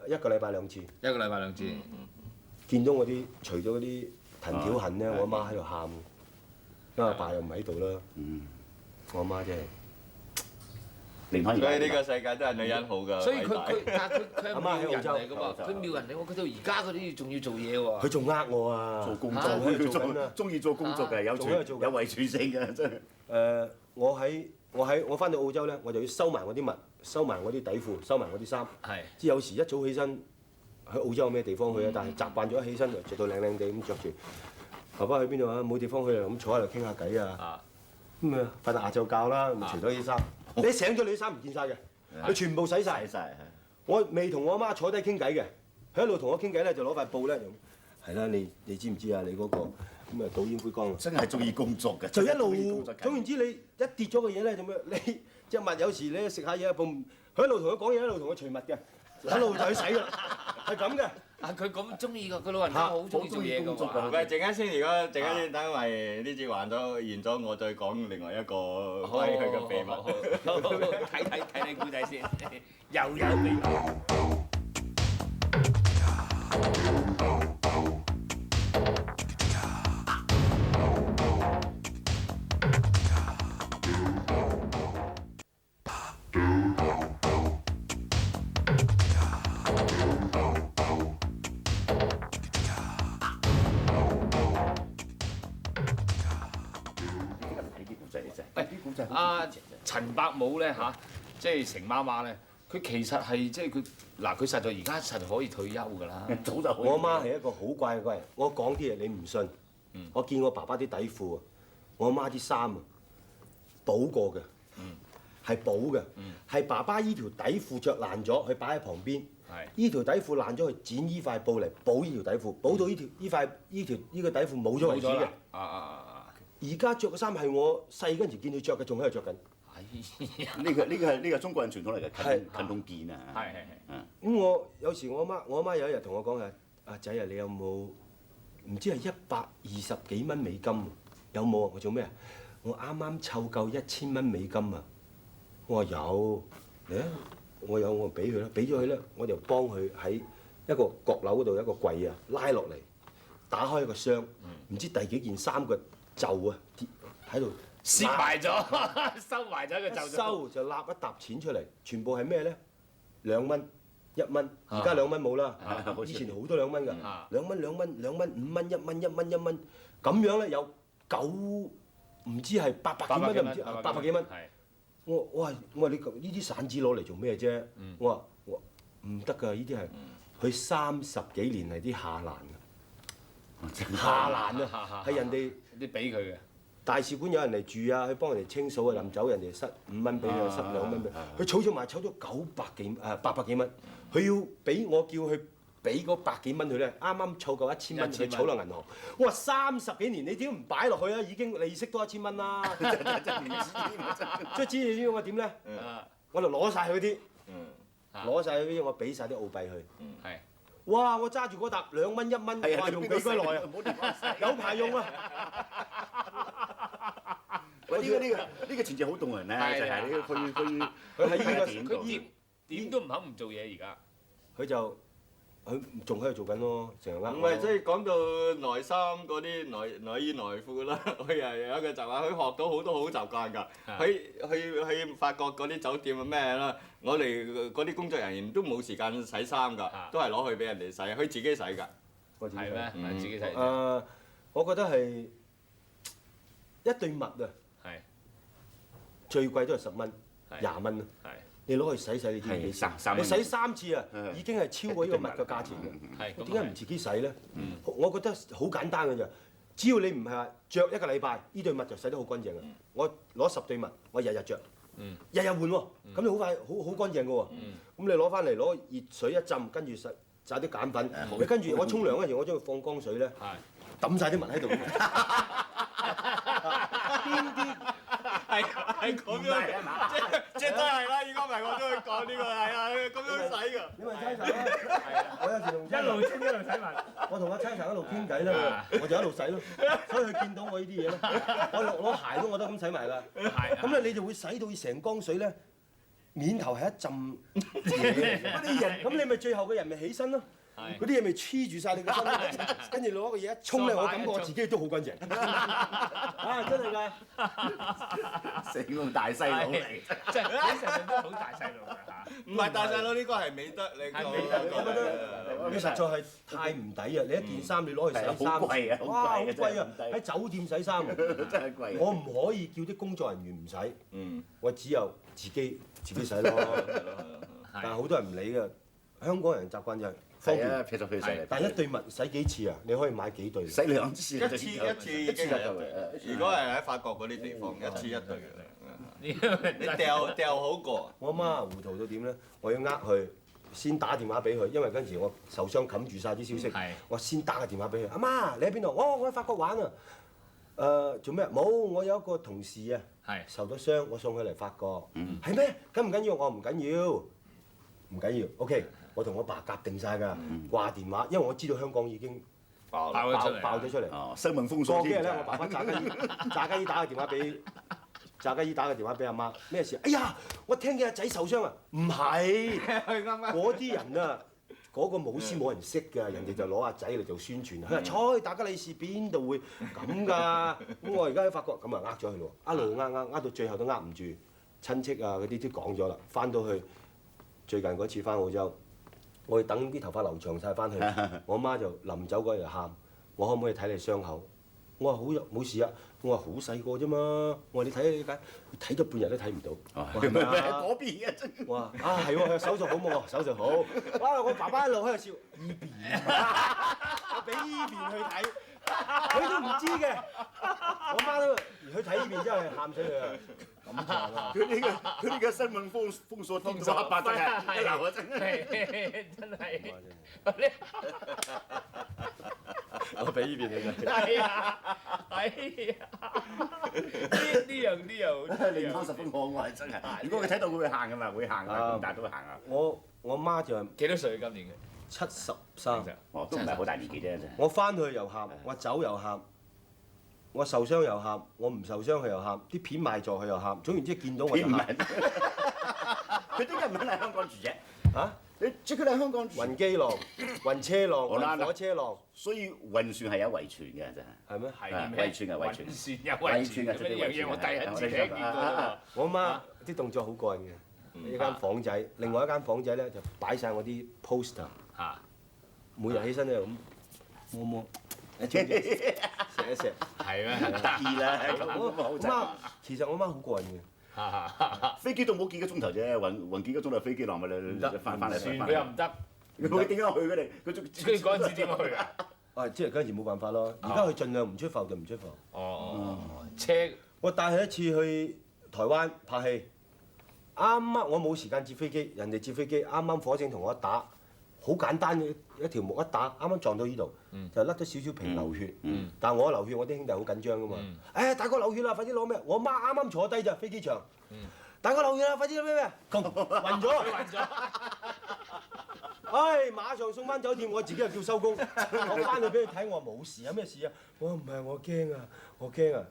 一個禮拜2次。一個禮拜2次。見到我啲除咗嗰啲藤條痕咧，我阿媽喺度喊，因為阿爸又唔喺度啦。我阿媽真係。所以呢個世界都係女人好㗎。所以佢係阿媽喺澳洲人嚟㗎喎，佢妙人嚟喎，佢到而家佢都仲要做嘢喎。佢仲呃我啊！做工作，佢做緊啊！中意做工作嘅，有遺傳性嘅真係。我翻到澳洲咧，我就要收埋我啲襪，收埋我啲底褲，收埋我啲衫。係。即係有時一早起身，喺澳洲有咩地方去啊？但係習慣咗一起身就着到靚靚地咁着住。爸爸去邊度啊？冇地方去啊！咁坐喺度傾下偈啊。咁啊，瞓下晏晝覺啦，咁除咗啲衫。你醒咗你啲衫唔見晒嘅，佢全部洗晒。我未同我阿媽坐低傾偈嘅，佢一路同我傾偈咧，就攞塊布咧，係啦，你知唔知啊？你嗰個咁啊倒煙灰缸啊！真係中意工作嘅，就一真係中意路工作緊總言之，你一跌咗個嘢咧，做咩？你隻襪有時你食下嘢，佢一路同佢講嘢，一路同佢除襪嘅，一路就去洗㗎啦，係咁嘅。啊，佢咁中意㗎，佢老人家好中意做嘢㗎嘛。喂，陣間先，如果陣間先，等為呢節完咗，我再講另外一個關於佢嘅秘密。睇你故仔先，又有秘密。阿陳伯母咧嚇，即係成媽媽咧，佢其實係即係佢嗱，佢實在而家實在可以退休㗎啦。早就我阿媽係一個好怪嘅人，我講啲嘢你唔信。我見我爸爸啲底褲啊，我阿媽啲衫啊，補過嘅，係補嘅，係爸爸依條底褲着爛咗，佢擺喺旁邊。依條底褲爛咗，佢剪依塊布嚟補依條底褲，補到依個底褲冇咗為止嘅。而家着嘅衫係我細嗰陣時見佢着嘅，仲喺度着緊。呢個中國人傳統嚟嘅，近東件啊。係。咁我有時我阿媽有一日同我講嘅，阿仔啊，你有冇唔知係120幾蚊美金？有冇啊？我做咩啊？我啱啱湊夠1000蚊美金啊！我話有，嚟啊！我有我俾佢啦，俾咗佢咧，我就幫佢喺一個閣樓嗰度一個櫃啊拉落嚟，打開一個箱，唔知第幾件衫嘅袖啊跌喺度攝埋咗，收埋咗個袖。收就揦一沓錢出嚟，全部係咩咧？2蚊、1蚊，而家2蚊冇啦，以前好多2蚊㗎，2蚊、2蚊、2蚊、5蚊、1蚊、1蚊、1蚊，咁樣咧有唔知係800幾蚊都唔知800幾蚊。我話你呢啲散紙攞嚟做咩啫？我話唔得㗎，呢啲係佢30幾年嚟啲下欄㗎，下欄啊，係人哋啲俾佢嘅。大使館有人嚟住啊，去幫人哋清掃啊，臨走人哋塞5蚊俾佢，塞2蚊俾佢，佢儲咗埋儲咗800幾蚊，佢要俾我叫佢俾嗰100幾蚊佢咧，啱啱儲夠1000蚊，佢儲落銀行。我話30幾年你點唔擺落去啊？已經利息多1000蚊啦，真唔知。即係你知我點咧？我就攞晒佢啲，攞晒佢啲，我俾晒啲澳幣佢。哇！我揸住嗰沓2蚊1蚊，哇！用幾鬼耐啊？有排用啊！喂，呢個前節好動人咧，就係佢喺呢個點度，佢點都唔肯唔做嘢而家。佢仲喺度做緊咯，成日呃我。唔係，即係講到內衫嗰啲內衣內褲啦，佢又有一個習慣，佢學到好多好習慣㗎。去法國嗰啲酒店啊咩啦，我哋嗰啲工作人員都冇時間洗衫㗎，都係攞去俾人哋洗，佢自己洗㗎。係咩？自己洗。我覺得係一對襪啊，最貴都係10蚊、20蚊啊。你攞去洗洗，你知唔知？你洗3次啊，已經係超過呢個襪嘅價錢嘅。點解唔自己洗咧？我覺得好簡單嘅啫，只要你唔係話着一個禮拜，呢對襪就洗得好乾淨嘅。我攞10對襪，我日日着，日日換喎，咁你好快好乾淨嘅喎。咁你攞翻嚟攞熱水一浸，跟住洗啲鹼粉，你跟住我沖涼嗰陣時，我將佢放乾水咧，揼晒啲襪喺度。邊啲？係咁樣，即係都係啦。如果唔係，我都會講呢個係啊，咁樣洗㗎。你咪猜查啦！我有時同一路清一路洗襪。我同阿猜查一路傾偈啦，我就一路洗咯。所以佢見到我呢啲嘢咯，我攞鞋都我都咁洗埋啦。咁咧你就會洗到成缸水咧，面頭係一浸嘢。咁你咪最後嘅人咪起身咯。嗰啲嘢咪黐住晒你個身，跟住攞個嘢一沖咧，我感覺我自己都好乾淨。真係㗎，成個大細佬嚟，即係你成日都好大細路㗎嚇。唔係大細佬呢個係美德，你講。我覺得你實在係太唔抵啊！你一件衫你攞去洗衫，哇好貴啊！喺酒店洗衫真係貴。我唔可以叫啲工作人員唔洗，我只有自己洗咯。但係好多人唔理㗎，香港人習慣就係。係啊，劈嚟劈嚟。但一對襪洗幾次啊？你可以買幾對？洗2次。一次已經係。如果係喺法國嗰啲地方，一次一對嘅。你掉好過。我阿媽糊塗到點咧？我要佢，先打電話俾佢，因為嗰陣時我受傷冚住晒啲消息，我先打個電話俾佢。阿媽，你喺邊度？我喺法國玩啊。做咩？冇，我有一個同事啊，受咗傷，我送佢嚟法國。係咩？緊唔緊要？我唔緊要，唔緊要。OK， 我同我爸夾定晒㗎，掛電話，因為我知道香港已經爆咗出嚟。哦，新聞封鎖。過幾日咧，我爸爸炸雞打個電話俾阿媽，咩事？哎呀，我聽見阿仔受傷啊！唔係，嗰啲人啊。嗰個舞獅冇人識㗎，人哋就攞阿仔嚟做宣傳。佢話：猜大吉利是邊度會咁㗎？咁我而家喺法國，咁啊呃咗佢咯，一路呃到最後都呃唔住，親戚啊嗰啲都講咗啦。翻到去最近嗰次翻澳洲，我要等啲頭髮留長晒翻去，我媽就臨走嗰日喊：我可唔可以睇你傷口？我話好冇事啊，我話好細個啫嘛，我話你睇睇咗半日都睇唔到，係咪啊？嗰邊嘅真。我話啊係喎，手術好冇喎，手術好。哇！我爸爸一路喺度笑，依邊，我俾依邊去睇，佢都唔知嘅。我媽都去睇依邊真係喊死佢啊！咁長啊！佢呢個新聞封鎖天咗黑白真係，流啊真係，真係。我俾依邊你睇。係啊，係啊，呢樣令我十分可愛真係。如果佢睇到佢會行㗎嘛，會行㗎，咁大都會行啊。我媽就係幾多歲今年嘅73。哦，都唔係好大年紀啫真係。我翻去又喊，我走又喊，我受傷又喊，我唔受傷佢又喊，啲片賣咗佢又喊，總言之見到我就喊。佢點解唔肯嚟香港住啫？嚇？你即佢嚟香港住。暈機浪、暈車浪、暈火車浪，所以暈船係有遺傳嘅真係。係咩？係遺傳嘅遺傳。船有遺傳嘅，呢樣嘢我第一次聽見過。我媽啲動作好過癮嘅，一間房仔，另外一間房仔咧就擺晒我啲 poster。嚇！每日起身咧咁摸摸，錫一錫。係咩？得意啦，我媽其實我媽好過癮嘅。飛機都冇幾個鐘頭啫，暈幾個鐘頭飛機落咪你翻嚟。船佢又唔得。佢點解去嘅你？佢嗰陣時點去啊？即係嗰陣時冇辦法咯。而家佢盡量唔出埠就唔出埠。車我帶佢一次去台灣拍戲，啱我冇時間接飛機，人哋接飛機，啱火警同我打，好簡單嘅一條木一打，啱啱撞到呢度，就甩咗少少皮流血。但係我流血，我啲兄弟好緊張㗎嘛。大哥流血啦，快啲攞咩？我媽啱啱坐低咋飛機場。大哥流血啦，快啲攞咩？暈咗。馬上送翻酒店，我自己又叫收工。我翻去俾佢睇，我話冇事啊，咩事啊？我話唔係，我驚啊，我驚啊！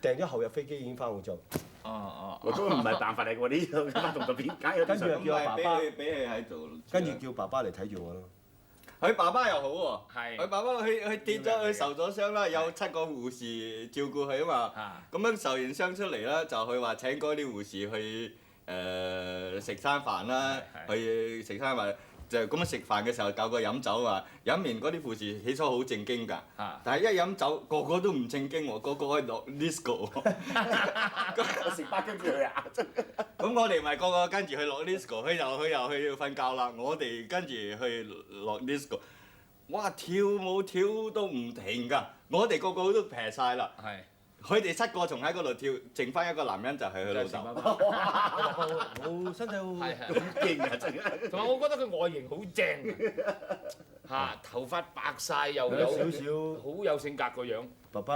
訂咗後日飛機已經翻澳洲。我都唔係辦法嚟㗎喎，呢個咁動作片，跟住又叫爸爸，俾佢喺度。跟住叫爸爸嚟睇住我咯。佢爸爸又好喎，佢爸爸佢跌咗，佢受咗傷啦，有7個護士照顧佢啊嘛。咁樣受完傷出嚟啦，就佢話請嗰啲護士去食餐飯啦，去食餐飯。就咁樣食飯嘅時候教佢飲酒啊，飲完嗰啲護士起初好正經㗎，但係一飲酒個個都唔正經喎，個個可以落 disco。我食巴跟住佢啊！咁我哋咪個個跟住去落 disco，佢又去瞓覺啦，我哋跟住去落 disco， 哇跳舞跳到唔停㗎，我哋個個都劈晒啦。佢哋7個仲喺嗰度跳，剩翻一個男人就係佢老豆。好身體好勁啊！真係。同埋我覺得佢外形好正，頭髮白晒又有少少好有性格個樣。爸爸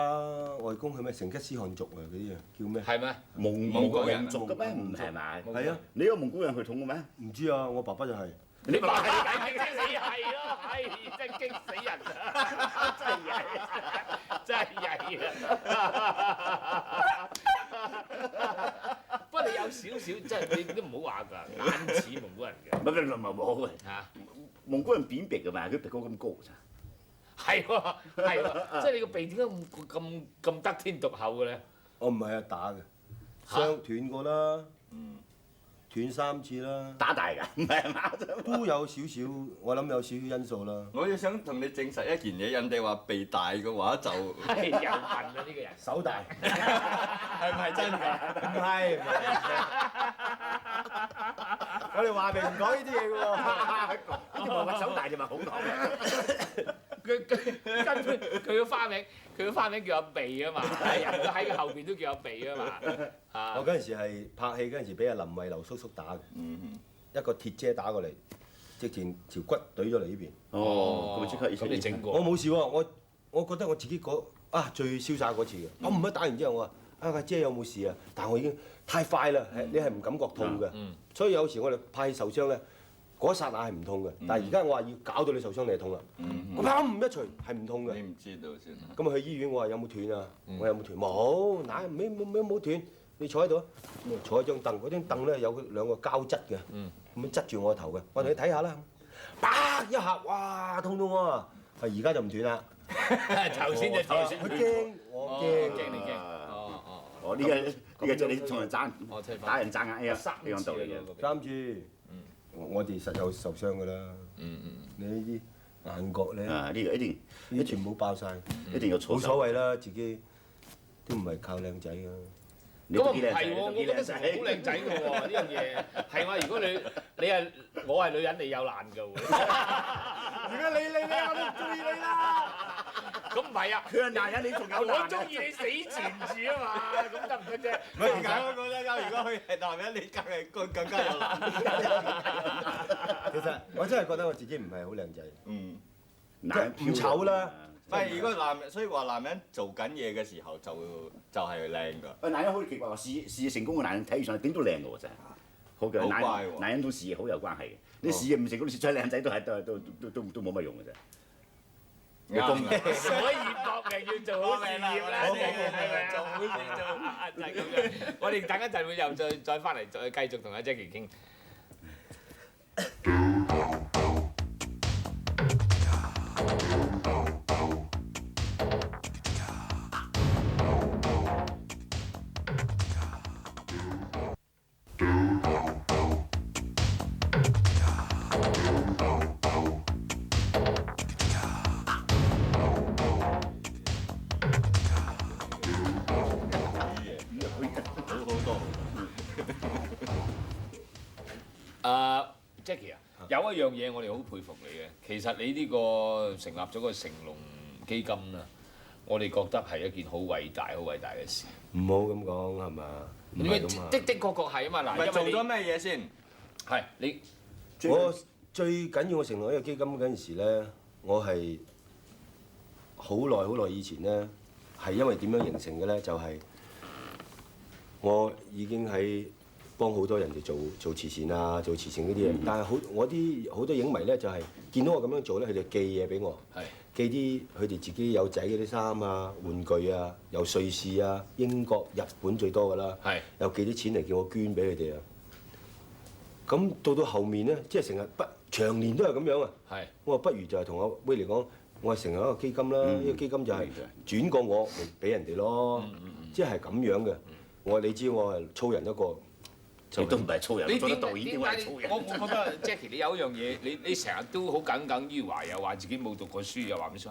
外公係咩成吉思汗族啊嗰啲啊，叫咩？係咩？蒙古人族嘅咩？唔係咪？係啊！你有蒙古人血統嘅咩？唔知啊，我爸爸就係。你咪係驚死係咯，真係驚死人啊！真係曳啊！不過你有少少，即係你都唔好話㗎，眼似蒙古人嘅。唔冇嚇，蒙古人扁鼻㗎嘛，佢鼻哥咁高咋。係喎，即係你個鼻點解咁得天獨厚嘅咧？我唔係打嘅，傷斷過啦。斷3次啦，打大㗎，唔係嘛？都有少少，我諗有少少因素啦。我要想同你證實一件嘢，人哋話鼻大嘅話就係有問啊呢個人，手大，係咪真㗎？唔係，我哋話明唔講呢啲嘢㗎喎。呢啲話手大就話好講。佢個花名叫阿鼻啊嘛，人都喺佢後邊都叫阿鼻啊嘛。我嗰陣時係拍戲嗰陣時，俾阿林慧流叔叔打嘅。一個鐵車打過嚟，直情條骨懟咗嚟呢邊。哦，咁咪即刻咁你整過？我冇事喎，我覺得我自己最瀟灑嗰次嘅。我唔一打完之後，我話阿姐有冇事啊？但係我已經太快啦，你係唔感覺痛嘅。所以有時我哋拍戲受傷咧，嗰一剎那係唔痛嘅。但係而家我話要搞到你受傷，你係痛啦。我砰一錘係唔痛嘅。你唔知道先。咁啊去醫院，我話有冇斷啊？我有冇斷？冇，冇斷。你坐喺度啊！坐喺張凳，嗰張凳咧有兩個膠質嘅，咁樣質住我個頭嘅。我同你睇下啦，啪一下，哇痛到我啊！而家就唔斷啦。頭先就頭先，佢驚，我驚你驚。哦，呢個就你同人爭打人爭硬呢樣道理嘅。三住，我哋實有受傷㗎啦。你呢啲眼角咧，啊，呢個一定呢啲全部爆晒，一定要操冇所謂啦，自己都唔係靠靚仔㗎。咁啊唔係喎，我覺得成日好靚仔嘅喎呢樣嘢，係嘛？如果我係女人，你有難㗎喎。而家你我都中意你啦。咁唔係啊，佢係男人，你仲有我中意你死纏住啊嘛，咁得唔得啫？唔係，而家我覺得如果佢係男人，你更加有難。其實我真係覺得我自己唔係好靚仔，男唔醜啦。唔係，如果所以話男人做緊嘢嘅時候就係靚㗎。喂，男人好奇怪喎，事業成功嘅男人睇上去點都靚嘅喎，真係。好嘅，好乖喎男人同事業好有關係嘅。你事業唔成功，你再靚仔都冇乜用嘅啫。所以搏命要做好事業啦，係咪做好事就係咁樣。我哋等一陣會又再翻嚟再繼續同阿 Jackie 傾。Jackie 啊，有一樣嘢我哋好佩服你嘅，其實你呢個成立咗個成龍基金啦，我哋覺得係一件好偉大嘅事。唔好咁講係嘛？唔係咁啊！的確係啊嘛，嗱，咪做因為咗咩嘢先？係你我最緊要我成立呢個基金嗰陣時咧，我係好耐以前咧，係因為點樣形成嘅咧？就係我已經喺幫好多人哋做慈善啊，做慈善嗰啲嘢。但係我啲好多影迷咧，就係見到我咁樣做咧，佢哋寄嘢俾我，寄啲佢哋自己有仔嗰啲衫啊、玩具啊，由瑞士啊、英國、日本最多㗎啦，又寄啲錢嚟叫我捐俾佢哋啊。咁到後面咧，即係成日長年都係咁樣啊。我話不如就係同阿威嚟講，我係成立一個基金啦。呢個基金就係轉過我嚟俾人哋咯，即係咁樣嘅。你知我係粗人一個。你都唔係粗人，你做得導演點解粗人？我覺得 Jackie 你有一樣嘢，你成日都好耿於懷，又話自己冇讀過書，又話咩書？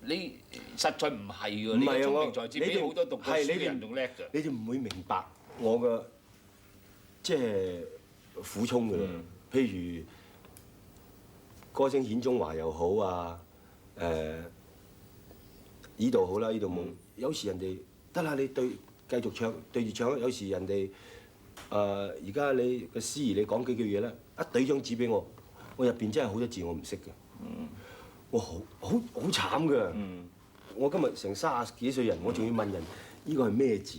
你實在唔係喎，你聰明才智比好多讀過書嘅人仲叻㗎。你哋唔會明白我嘅即係苦衷㗎啦。譬如歌聲顯中華又好啊，呢度好啦，呢度冇。有時人哋得啦，你繼續唱對住唱。有時人哋而家你個司儀你講幾句嘢咧，一懟張紙俾我，我入邊真係好多字我唔識嘅。我好慘㗎。我今日成30幾歲人，我仲要問人呢個係咩字？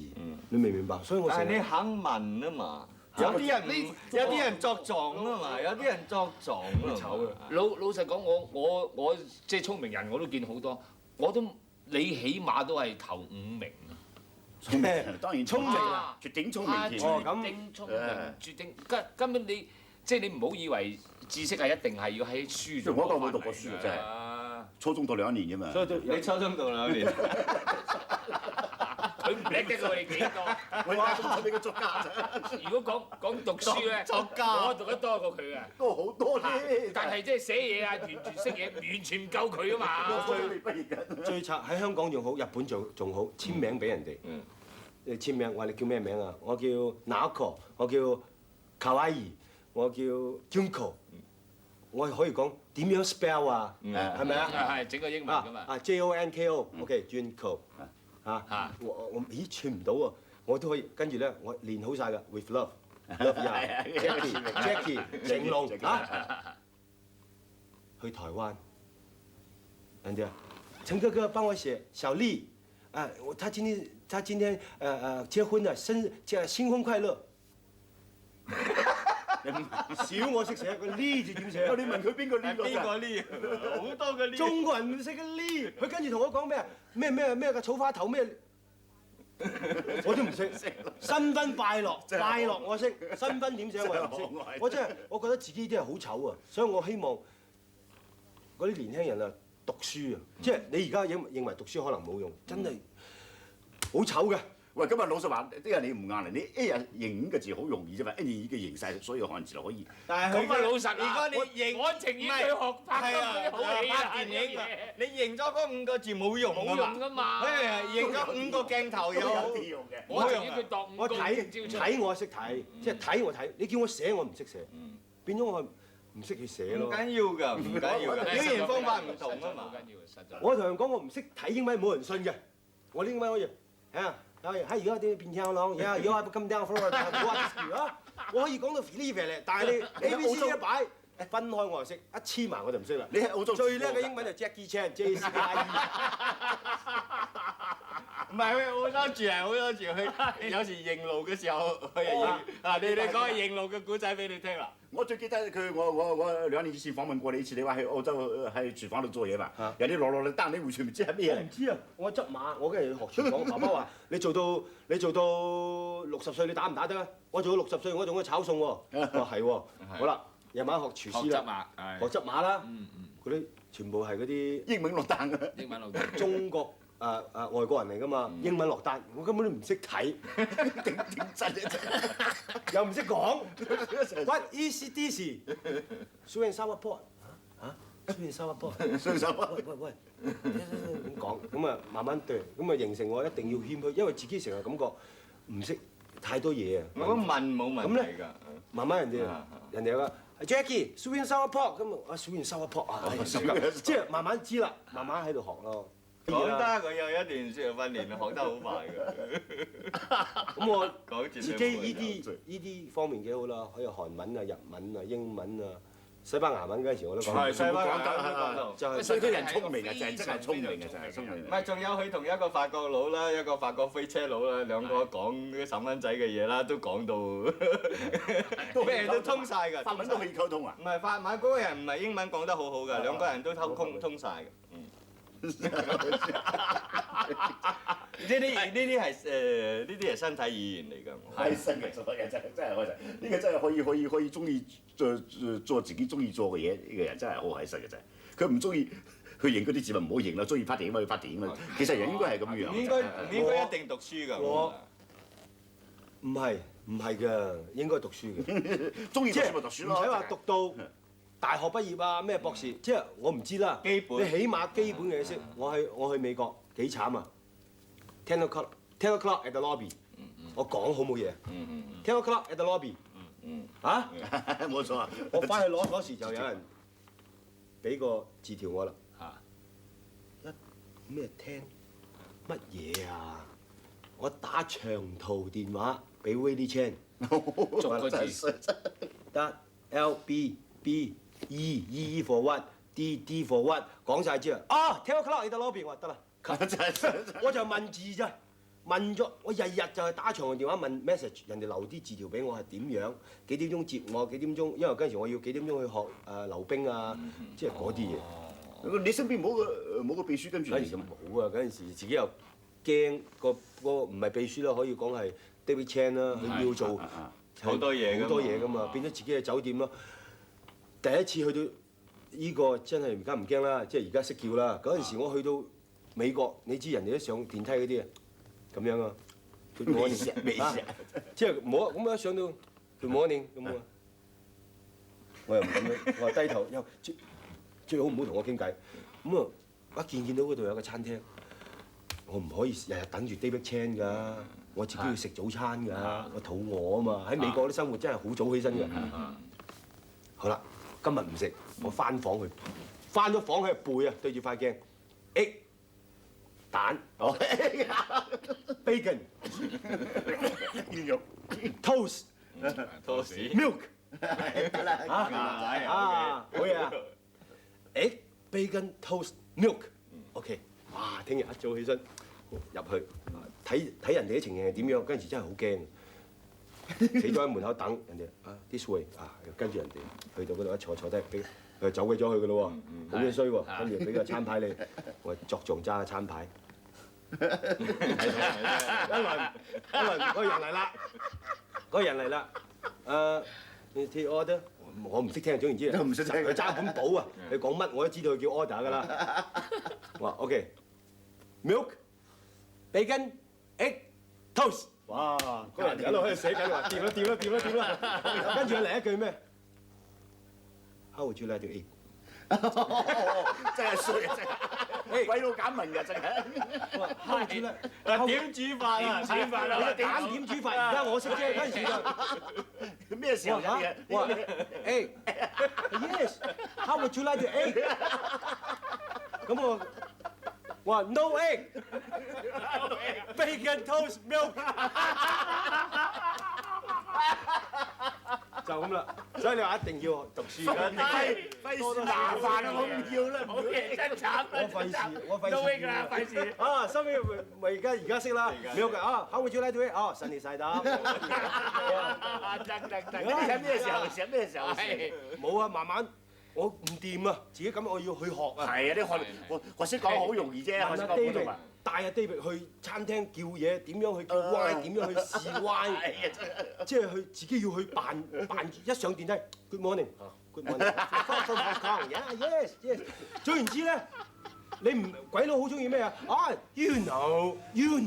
你明唔明白？所以我但係你肯問啊嘛。有啲人作狀啊嘛，有啲人作狀啊。老實講，我即係聰明人，我都見好多，你起碼都係頭5名。聰明，當然聰明啦，絕頂聰明添。絕頂根本你即係你唔好以為知識係一定係要喺書度。我冇讀過書真係，初中讀2年啫嘛。你初中讀2年，佢唔叻得過你幾多？我話俾佢作家啫。如果講讀書咧，我讀得多過佢啊。多好多添。但係即係寫嘢啊，完全識嘢，完全唔夠佢啊嘛。最慘喺香港仲好，日本仲好，簽名俾人哋。你簽名，話你叫咩名啊？我叫 Naoko， 我叫 Kawaii， 我叫 Junko。我係可以講點樣 spell 啊？係咪啊？係整個英文㗎嘛。Jonko，OK Junko。我咦串唔到喎，我都可以跟住咧，我練好晒㗎 with love。Jackie 成龍啊，去台灣，人哋啊，陳哥哥幫我寫小麗，啊，他今天結婚啦，新婚快樂。少我識寫個呢字點寫啊？你問佢邊個呢個？邊個呢？好多個呢。中國人唔識個呢，佢跟住同我講咩啊？咩嘅草花頭咩？我都唔識。新婚快樂，快樂我識，新婚點寫我又唔識。我真係，我覺得自己啲係好醜啊，所以我希望嗰啲年輕人啊讀書啊，即係你而家認為讀書可能冇用，真係好醜嘅。喂，咁啊老實話，啲人你唔硬嚟，你一日認5個字好容易啫嘛，一年已經認晒所有漢字就可以。但係咁啊老實如果你認，我情願去學拍電影㗎，你認咗嗰5個字冇用冇用㗎嘛。認咗5個鏡頭又有啲用嘅。我情願佢度5個睇我識睇，即係睇我睇。你叫我寫我唔識寫，變咗我唔識去寫咯。唔緊要㗎，唔緊要㗎，表現方法唔同啊嘛。我同人講我唔識睇英文，冇人信嘅。我啲英文可以啊。喺而家啲變跳廊，而家咁 down floor 啊！我可以講到 feel 嚟，但係你 A B C 一擺分開我就識，1000萬我就唔識啦。你喺澳洲最叻嘅英文就 Jackie Chan，JCKIE。唔係去澳洲住係好多住，佢有時認路嘅時候，佢又認啊！你講個認路嘅古仔俾你聽啦。我最記得佢，我2年之前訪問過你一次，你話喺澳洲喺廚房度做嘢嘛，有啲落嚟單，你完全唔知係咩嚟。我唔知啊，我執馬，我跟住學廚房。爸爸話：你做到60歲，你打唔打得啊？我做到60歲，我仲可以炒餸喎。我話係喎，好啦，夜晚學廚師啦，學執馬啦，嗰啲全部係嗰啲英文落單㗎。英文落單。中國外國人嚟㗎嘛，英文落單，我根本都唔識睇，點真啊！又唔識講。What is this? Sweet and sour pork 嚇？Sweet and sour pork。喂，咁講，咁啊慢慢對，咁啊形成我一定要謙虛，因為自己成日感覺唔識太多嘢啊。我問冇問題㗎。慢慢人哋有個 Jackie sweet and sour pork，咁啊 sweet and sour pork 啊，即係慢慢知啦，慢慢喺度學咯。講得佢有一段訓練，學得好快㗎。咁我自己呢啲方面幾好啦，可以韓文啊、日文啊、英文啊、西班牙文嗰陣時我都講。係西班牙文都講到。就係所以啲人聰明嘅，就係真係聰明嘅，就係聰明。唔係，仲有佢同一個法國佬啦，一個法國飛車佬啦，兩個講啲細蚊仔嘅嘢啦，都講到咩都通晒㗎。法文都可以溝通啊？唔係法文嗰個人唔係英文講得好好㗎，兩個人都通晒嘅。呢啲係身體語言嚟㗎。開心嘅，做嘢真係開心。呢個真係可以中意做自己中意做嘅嘢，呢個人真係好開心嘅真係。佢唔中意去認嗰啲字咪唔好認啦，中意拍電影咪去拍電影啦。其實人應該係咁樣。唔應該一定讀書㗎。我唔係㗎，應該讀書嘅。中意讀書咪讀書咯。唔使話讀到大學畢業啊，咩博士，即係我唔知啦。基本你起碼基本嘅嘢識。我去美國幾慘啊 ！10 o'clock at the lobby， 我講好冇嘢。10 o'clock at the lobby， 嚇？冇錯啊！我翻去攞嗰時就有人俾個字條我啦。咩聽乜嘢啊？我打長途電話俾 Willie Chan， 逐個字得 LBB。E for what，D for what， 講晒之後，10 o'clock 你到 lobby， 我話得啦，我就問字咋，問咗我日日就係打長途電話問 message， 人哋留啲字條俾我係點樣，幾點鐘接我，幾點鐘，因為嗰陣時我要幾點鐘去學溜冰啊，即係嗰啲嘢。你身邊冇個秘書跟住你㗎嘛？冇啊！嗰陣時自己又驚個唔係秘書啦，可以講係 David Chan 啦，佢要做好多嘢㗎嘛，變咗自己嘅酒店咯。第一次去到呢個真係而家唔驚啦，即係而家識叫啦。嗰陣時我去到美國，你知人哋都上電梯嗰啲啊，咁樣啊。Good morning，即係冇啊！咁一上到 Good morning 咁啊，我又唔咁樣，我話低頭又最好唔好同我傾偈。咁啊，見到嗰度有個餐廳，我唔可以日日等住 David Chan 㗎，我自己要食早餐㗎，我肚餓啊嘛。喺美國啲生活真係好早起身㗎。好啦。今日唔食，我翻房去，翻咗房去背啊，對住塊鏡 ，egg 蛋，bacon 煙肉 toast toast milk 好嘢啊 ！egg bacon toast milk，OK， 哇！聽日一早起身入去睇人哋啲情形係點樣，嗰陣時真係好驚。企咗喺門口等人哋啊 this way 啊，跟住人哋去到嗰度一坐低，俾佢走鬼咗去㗎咯喎，好樣衰喎，跟住俾個餐牌你，我着重揸個餐牌。一輪嗰個人嚟啦，嗰個人嚟啦，你 take order， 我唔識聽，總言之，唔識聽佢揸本簿啊，你講乜我都知道佢叫 order 㗎啦。我話 OK，milk bacon egg toast。哇！嗰人一路喺度寫緊話掂啦，跟住佢嚟一句咩 ？How would you like to eat？ 真係衰啊！真係鬼佬揀問㗎真係。How would you like？ 點煮飯啊？你揀點煮飯？而家我識啫，嗰陣時就咩時候有嘅？我話 egg，yes。How would you like to egg？ 咁我話 no egg，bacon toast milk。就咁啦，所以你話一定要讀書㗎。費事麻煩啊！我唔要啦，好嘢真慘啦！我費事。都 wing 啦，費事。啊，收尾咪而家識啦。milk 啊 ，How would you like to eat？ 哦，Sunny side up。得。你喺咩時候食？咩時候食？冇啊，慢慢我唔掂啊，自己咁我要去學啊。係啊，啲學識講好容易啫，學識講普通話。帶阿 David 去餐廳叫嘢，點樣去叫 Y， 點樣去試 Y， 即係佢自己要去扮一上電梯 ，Good morning，Good morning，from Hong Kong，yeah，yes，yes。總言之咧，你唔鬼佬好中意咩啊？啊 ，you know，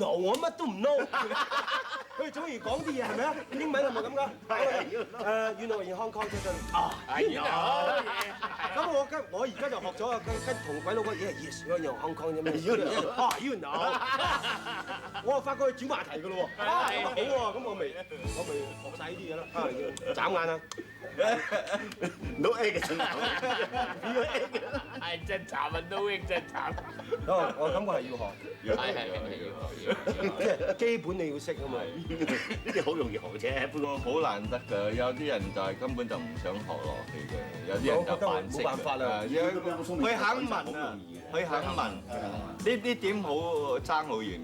我乜都唔 know。佢總係講啲嘢係咪啊？英文係咪咁㗎？you know in Hong Kong 即係啊，you know。咁我而家就學咗啊，跟同鬼佬講嘢 yes， you know Hong Kong 啫咩 ？you know。我啊發覺佢轉話題㗎咯喎。啊，好喎，咁我咪學晒呢啲嘢啦。啊，眨眼啊 ，no egg 真係，係真慘啊 ，no wing 真慘。我感覺係要學，即係基本你要識啊嘛。呢啲好容易學啫，不過好難得㗎，有啲人就係根本就唔想學落去嘅，有啲人就扮識冇辦法啦。佢肯問啊，佢肯問，呢點好爭好遠。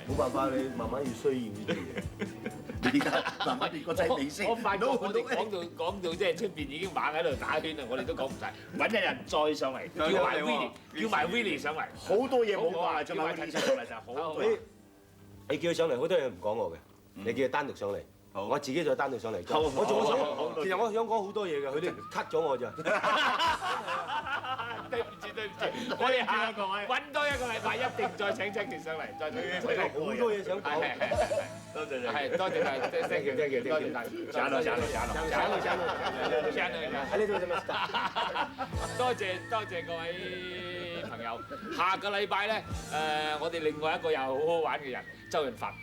冇辦法，你慢慢要需要呢啲嘢。你而家慢慢個仔未識。我發覺我哋講到即係出邊已經猛喺度打圈啦，我哋都講唔晒。揾一日再上嚟，叫埋 Willie 上嚟。好多嘢冇講啊，叫埋 Willie 上嚟就好多。你叫佢上嚟，好多嘢唔講我嘅，你叫佢單獨上嚟。我自己再單獨上嚟。我仲想，其實我想講好多嘢嘅，佢哋 cut 咗我咋。對唔住，我哋下個位揾多一個禮拜，一定再請張傑上嚟，再請。好多嘢想講。多謝你。係多謝晒 ，thank you，多謝晒。賺到。喺呢度做咩？多謝各位朋友。下個禮拜咧，我哋另外一個又好好玩嘅人，周潤發。